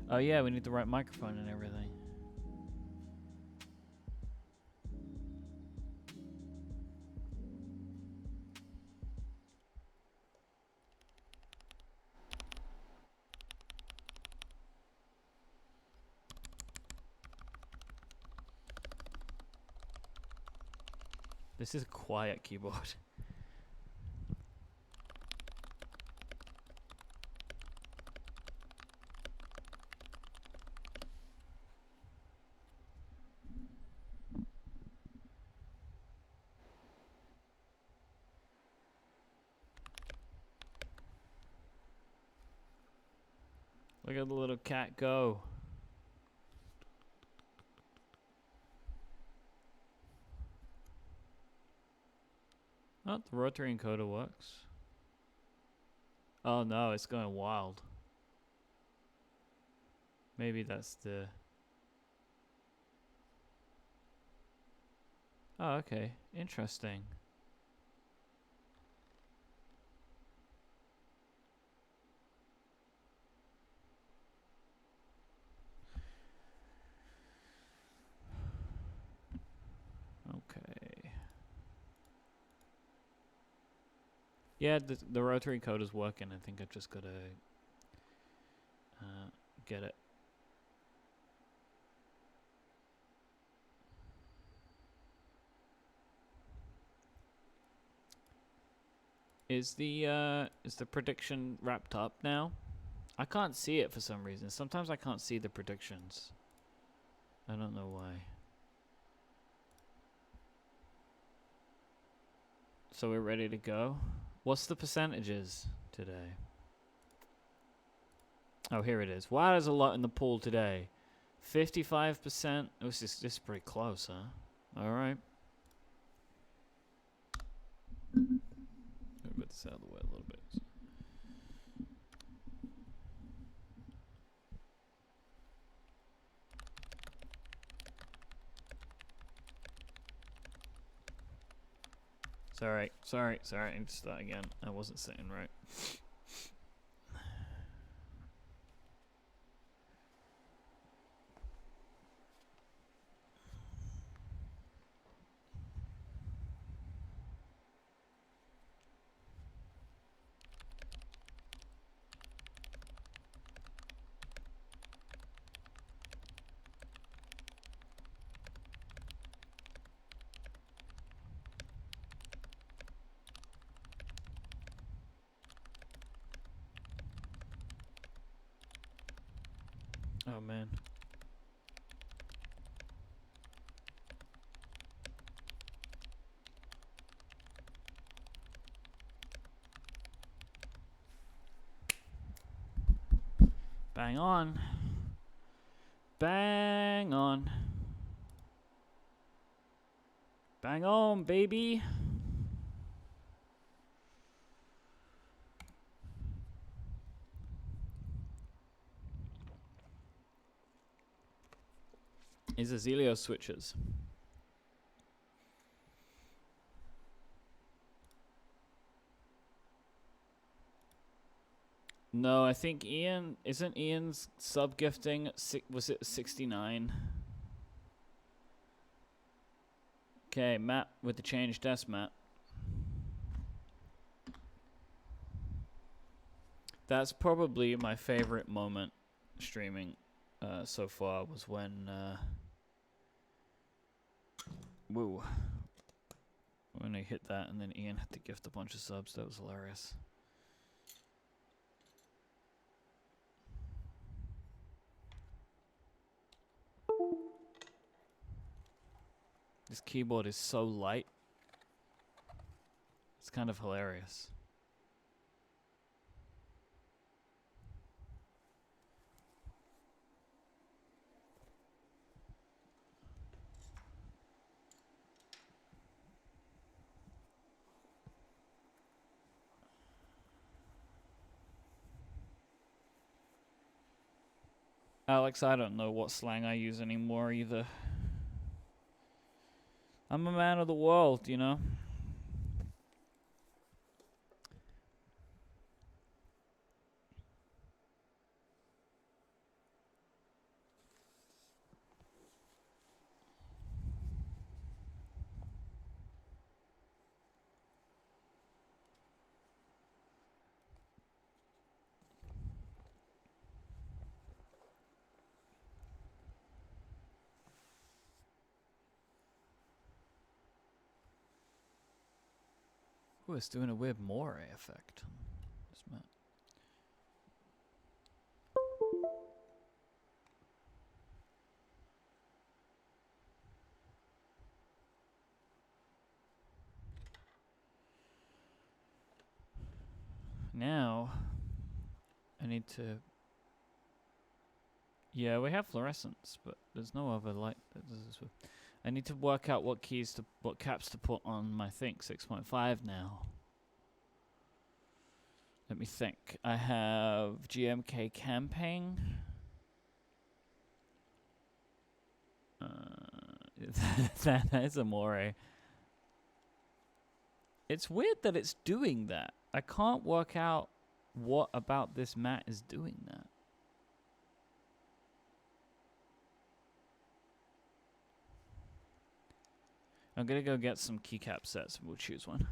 Oh yeah, we need the right microphone and everything. This is a quiet keyboard. Look at the little cat go. Oh, the rotary encoder works. Oh no, it's going wild. Maybe that's the... Oh, okay. Interesting. Okay. Yeah, the rotary encoder's working. I think I've just got to get it. Is the prediction wrapped up now? I can't see it for some reason. Sometimes I can't see the predictions. I don't know why. So we're ready to go. What's the percentages today? Oh, here it is. Wow, there's a lot in the pool today. 55%. Oh, this is pretty close, huh? All right. Let me put this out of the way a little bit. Sorry. I need to start again. I wasn't sitting right. Oh, man. Bang on. Bang on. Bang on, baby. Is Azalea switches. No, I think Ian... Isn't Ian's sub-gifting... Was it 69? Okay, Matt with the change desk, Matt. That's probably my favorite moment streaming so far was when... woo. When I hit that and then Ian had to gift a bunch of subs. That was hilarious. This keyboard is so light. It's kind of hilarious. Alex, I don't know what slang I use anymore either. I'm a man of the world, you know? Ooh, it's doing a weird moire effect. Now, I need to Yeah, we have fluorescence, but there's no other light. I need to work out what caps to put on my Think 6.5 now. Let me think. I have GMK camping. That is Amore. It's weird that it's doing that. I can't work out what about this mat is doing that. I'm gonna go get some keycap sets and we'll choose one.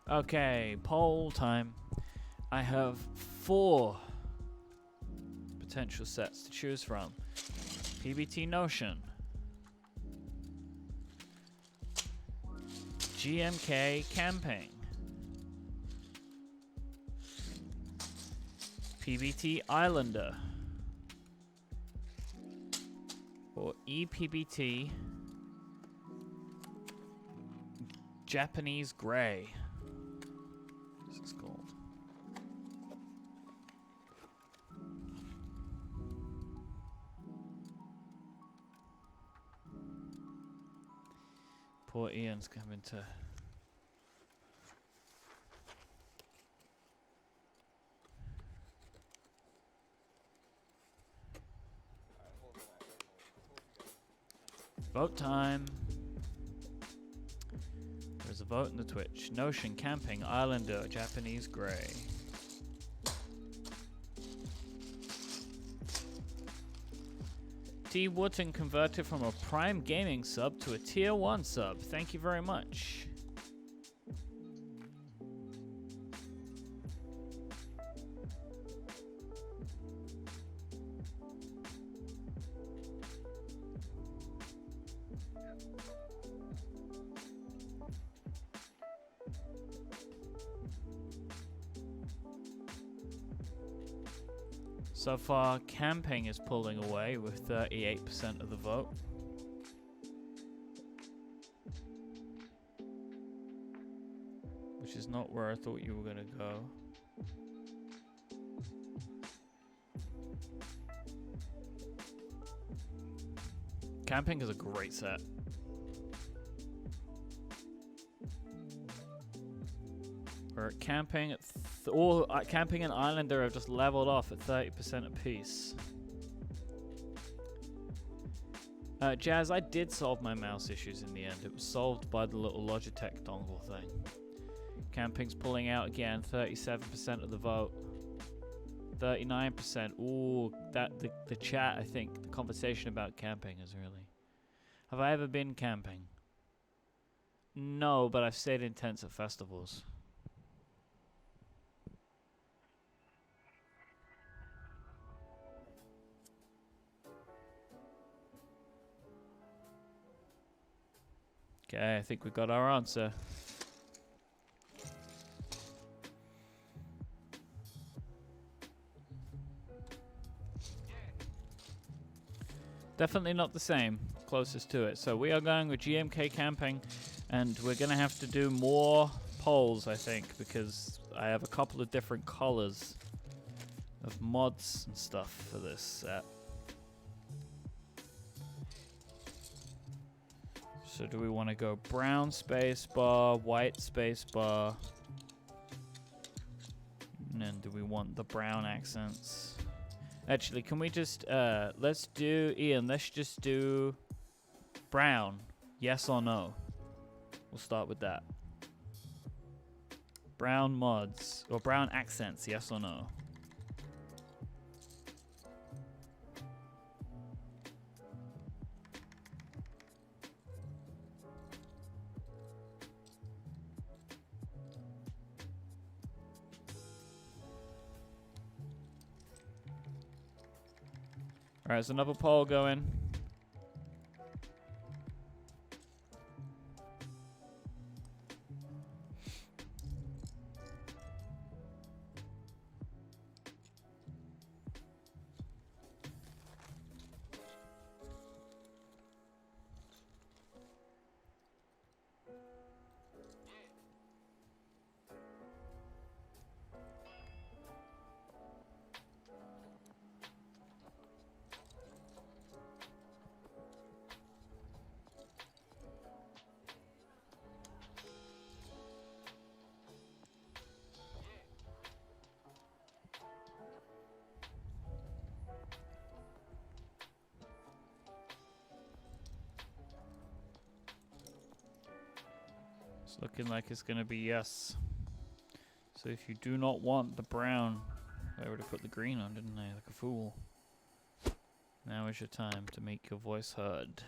Okay, poll time. I have 4 potential sets to choose from. PBT Notion, GMK Camping, PBT Islander, or EPBT Japanese Grey. This is called. Poor Ian's coming to. Vote time. There's a vote in the Twitch. Notion, Camping, Islander, Japanese Grey. T. Wooten converted from a Prime Gaming sub to a Tier 1 sub. Thank you very much. So far, Camping is pulling away with 38% of the vote. Which is not where I thought you were going to go. Camping is a great set. We're at Camping at Camping and Islander have just leveled off at 30% apiece. Jazz, I did solve my mouse issues in the end. It was solved by the little Logitech dongle thing. Camping's pulling out again, 37% of the vote. 39%. Ooh, the chat, I think, the conversation about camping is really... Have I ever been camping? No, but I've stayed in tents at festivals. Okay, I think we got our answer. Definitely not the same. Closest to it. So we are going with GMK Camping, and we're going to have to do more polls, I think, because I have a couple of different colors of mods and stuff for this set. So do we want to go brown space bar, white space bar? And then do we want the brown accents? Actually, can we just, let's do, Ian, let's just do brown. Yes or no? We'll start with that. Brown mods, or brown accents, yes or no? Alright, there's another poll going. It's looking like it's going to be yes. So if you do not want the brown, I already put the green on, didn't I? Like a fool. Now is your time to make your voice heard.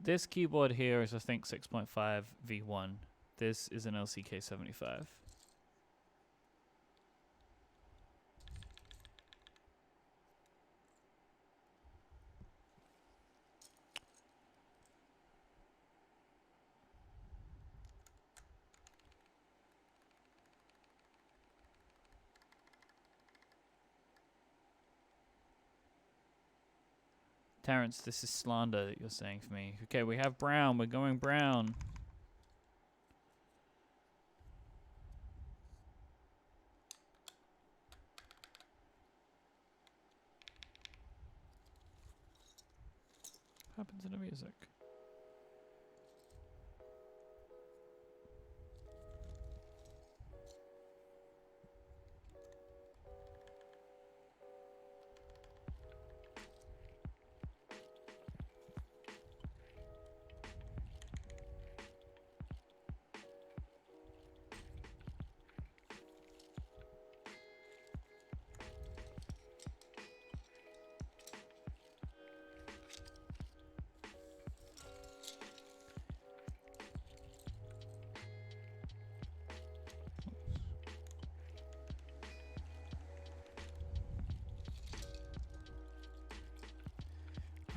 This keyboard here is, I think, 6.5 V1. This is an LCK75. Terrence, this is slander that you're saying for me. Okay, we have brown. We're going brown. What happened to the music?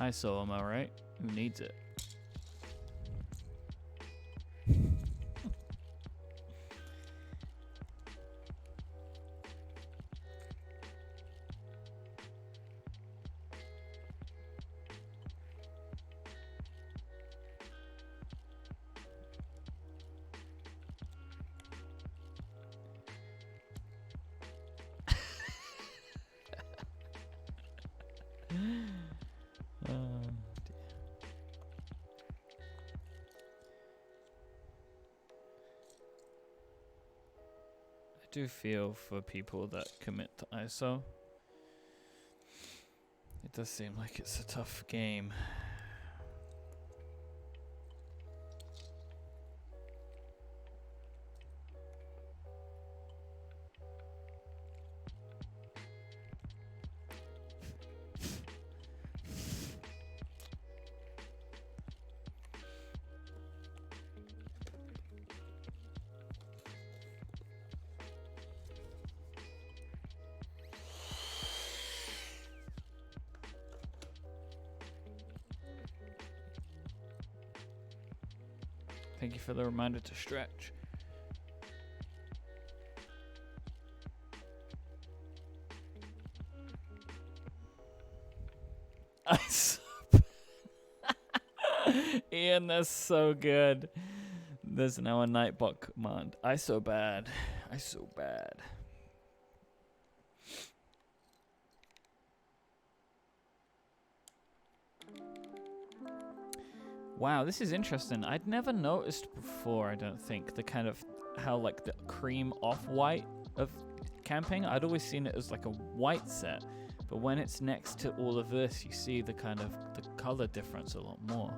ISO, am I right? Who needs it? I do feel for people that commit to ISO. It does seem like it's a tough game. Thank you for the reminder to stretch. Ian, that's so good. There's now a Nightbot command. I so bad. Wow, this is interesting. I'd never noticed before, I don't think, the kind of how like the cream off-white of camping. I'd always seen it as like a white set, but when it's next to all of this, you see the kind of the color difference a lot more.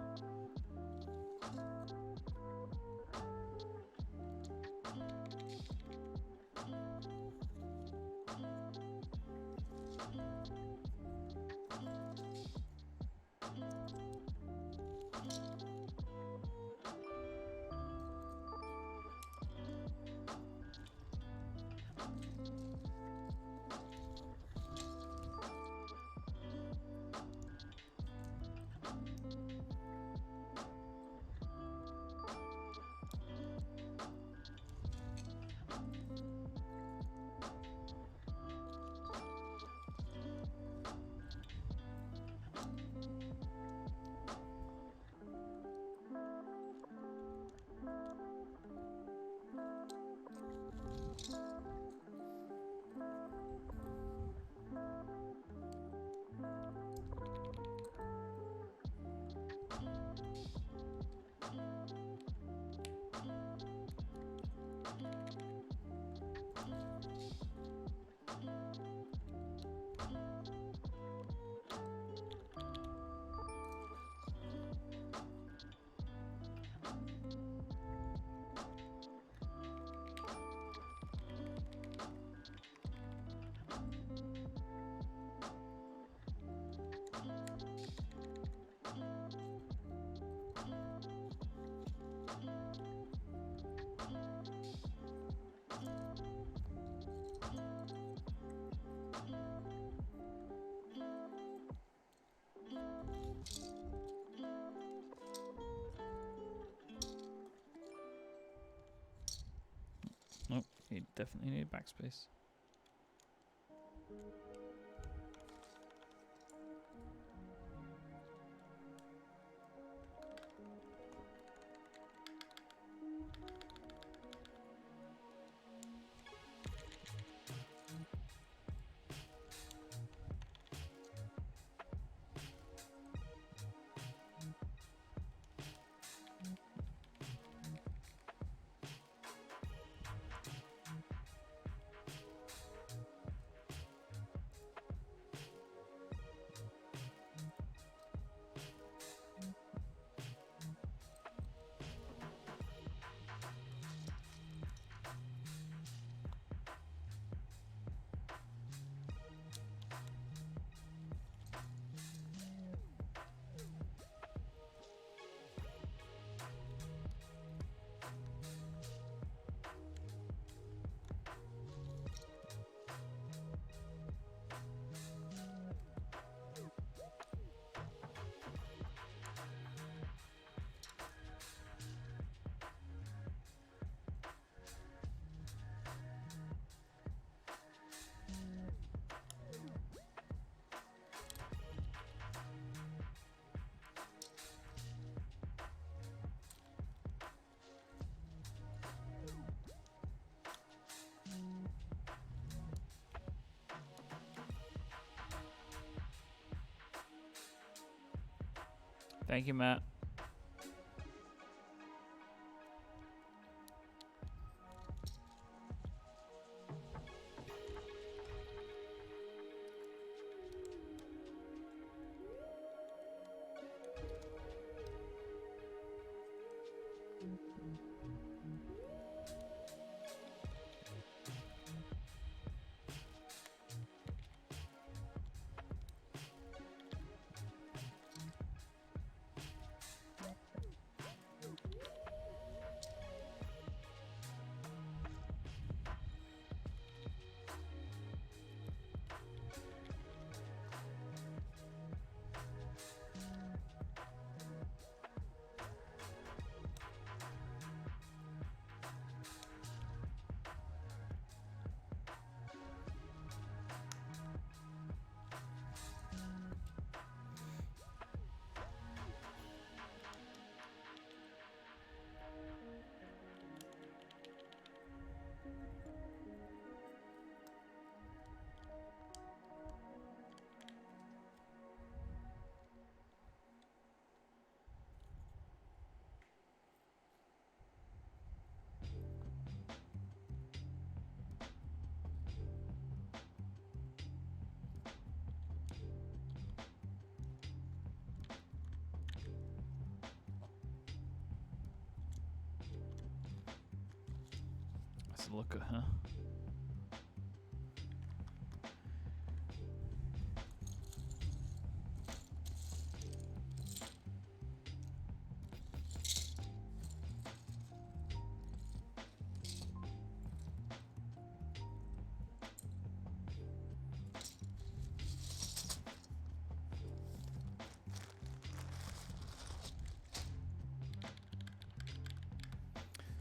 Oh, you definitely need backspace. Thank you, Matt. Let's look at her.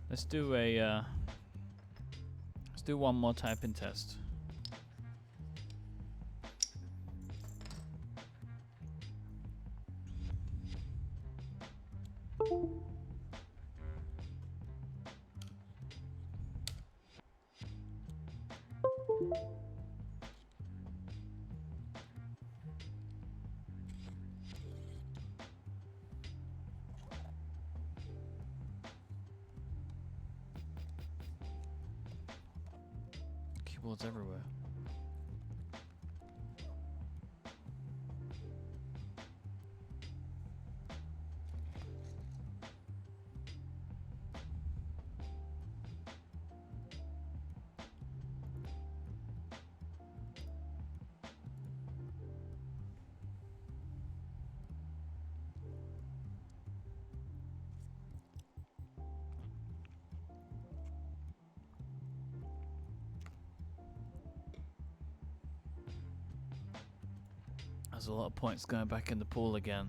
Let's do a let's do one more typing test. Keyboards everywhere. There's a lot of points going back in the pool again.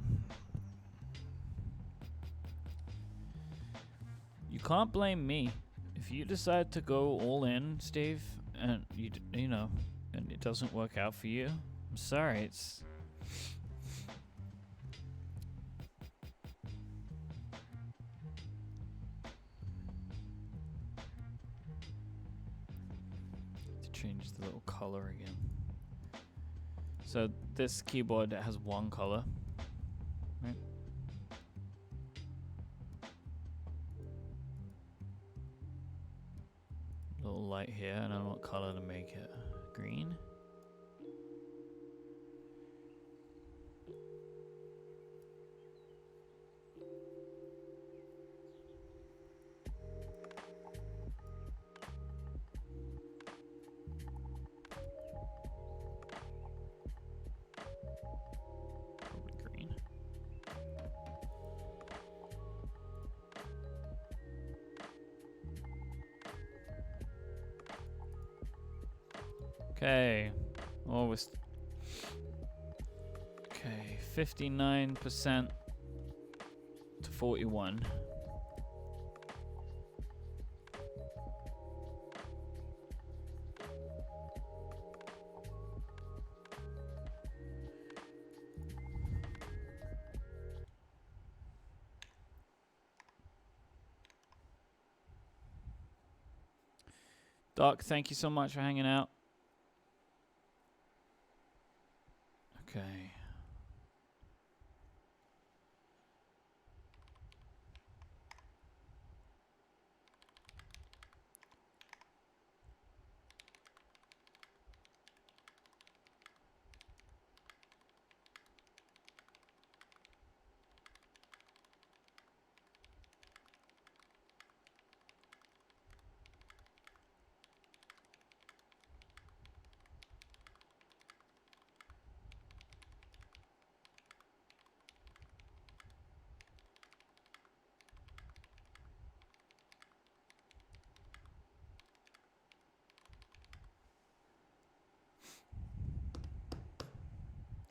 You can't blame me if you decide to go all in, Steve, and you know, and it doesn't work out for you. I'm sorry. It's to change the little color again. So this keyboard has one color, right? Little light here, and I don't know what color to make it. Green. Okay, always. Okay, 59% to 41. Doc, thank you so much for hanging out. Okay.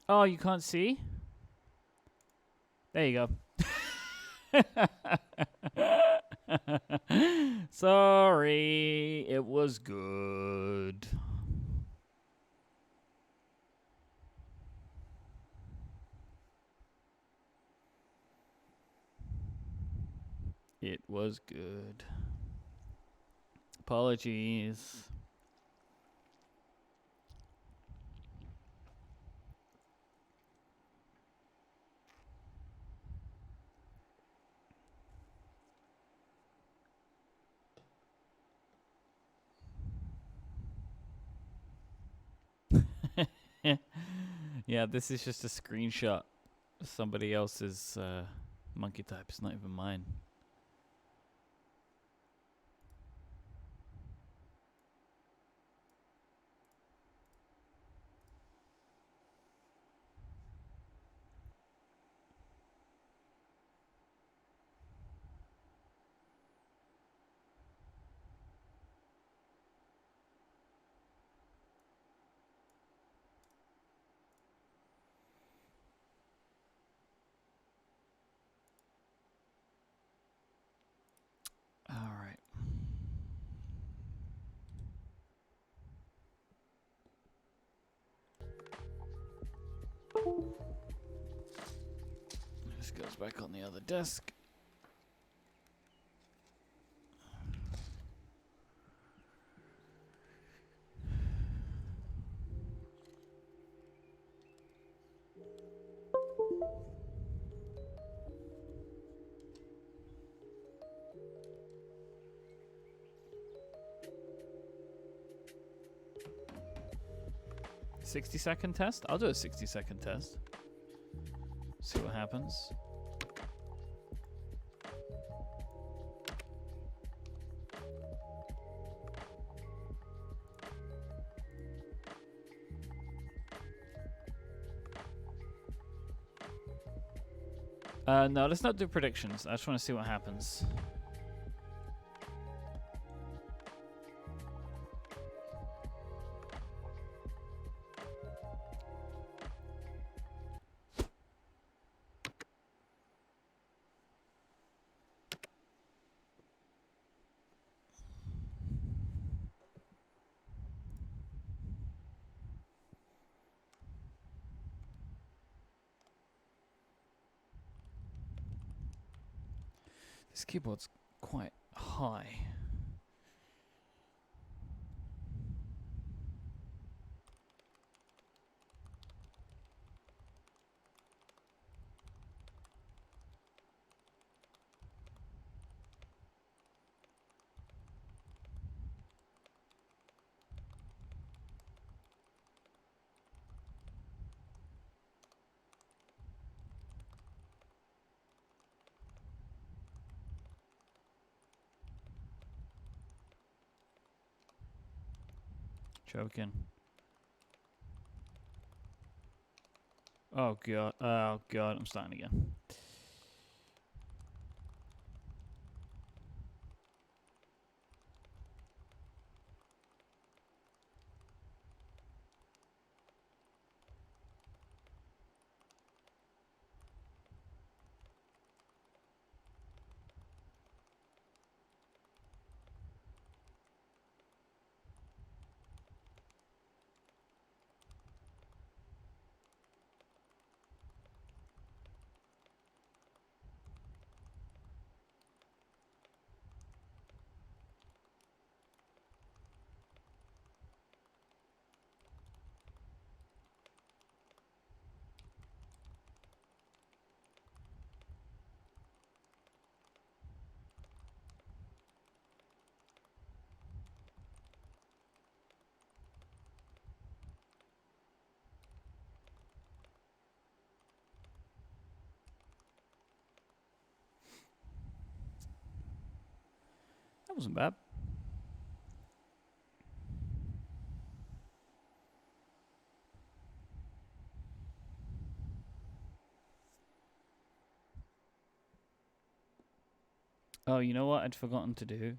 Oh, you can't see? There you go. Sorry, it was good. It was good. Apologies. Yeah, this is just a screenshot of somebody else's monkey type. It's not even mine. This goes back on the other desk. "60-second test?" I'll do a 60-second test. See what happens. No, let's not do predictions. I just want to see what happens. This keyboard's quite high. Joking. Oh god. Oh god. I'm starting again. That wasn't bad. Oh, you know what I'd forgotten to do?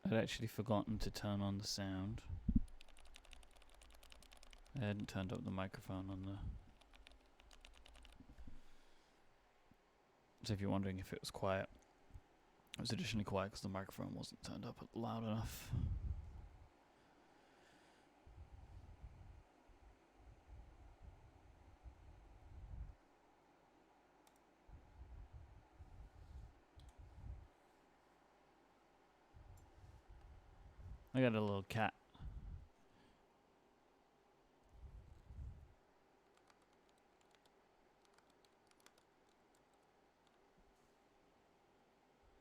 I'd actually forgotten to turn on the sound. I hadn't turned up the microphone on the... So if you're wondering if it was quiet, it was additionally quiet because the microphone wasn't turned up loud enough. I got a little cat.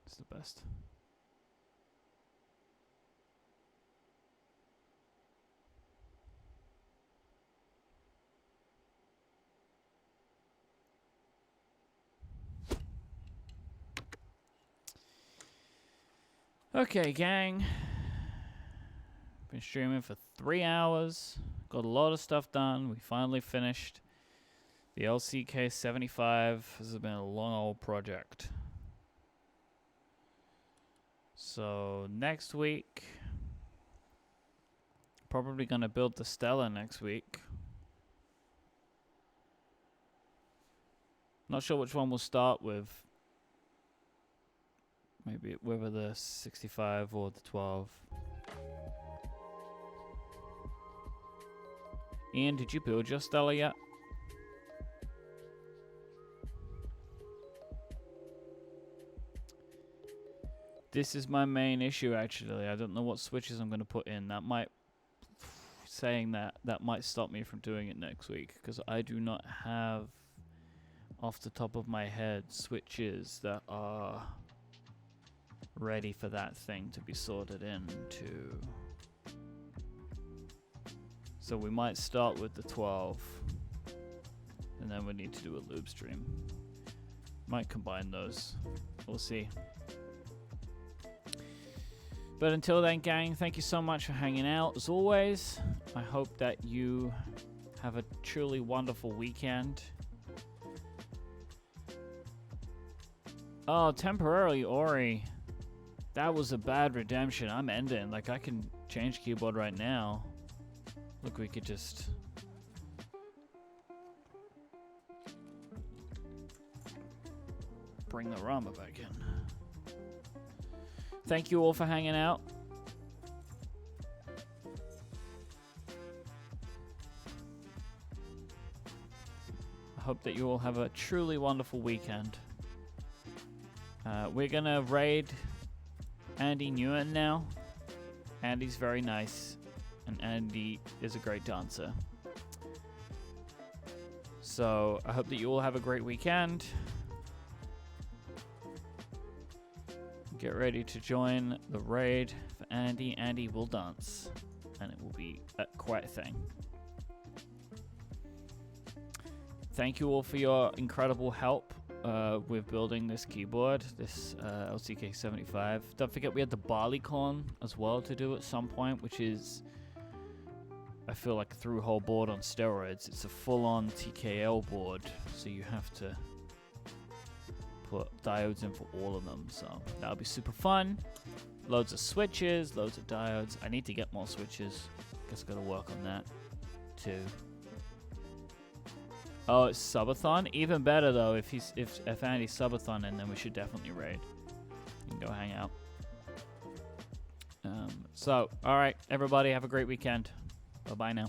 It's the best. Okay, gang. Been streaming for 3 hours. Got a lot of stuff done. We finally finished the LCK75. This has been a long old project. So next week, probably gonna build the Stella next week. Not sure which one we'll start with. Maybe whether the 65 or the 12. Ian, did you build your Stella yet? This is my main issue, actually. I don't know what switches I'm going to put in. That might... Saying that might stop me from doing it next week, because I do not have, off the top of my head, switches that are ready for that thing to be sorted into. So we might start with the 12, and then we need to do a loop stream. Might combine those. We'll see. But until then, gang, thank you so much for hanging out. As always, I hope that you have a truly wonderful weekend. Oh, temporarily, Ori. That was a bad redemption. I'm ending. Like, I can change keyboard right now. Look, we could just... bring the Rama back in. Thank you all for hanging out. I hope that you all have a truly wonderful weekend. We're gonna raid Andy Nguyen now. Andy's very nice, and Andy is a great dancer. So I hope that you all have a great weekend. Get ready to join the raid for Andy. Andy will dance, and it will be quite a thing. Thank you all for your incredible help with building this keyboard, this LCK75. Don't forget we had the barleycorn as well to do at some point, which is, I feel like, a through-hole board on steroids. It's a full-on TKL board, so you have to put diodes in for all of them, so that'll be super fun. Loads of switches, loads of diodes. I need to get more switches. Guess I gotta work on that too. Oh, it's subathon. Even better though. If Andy's subathon, and then we should definitely raid. You can go hang out. So, all right, everybody, have a great weekend. Bye bye now.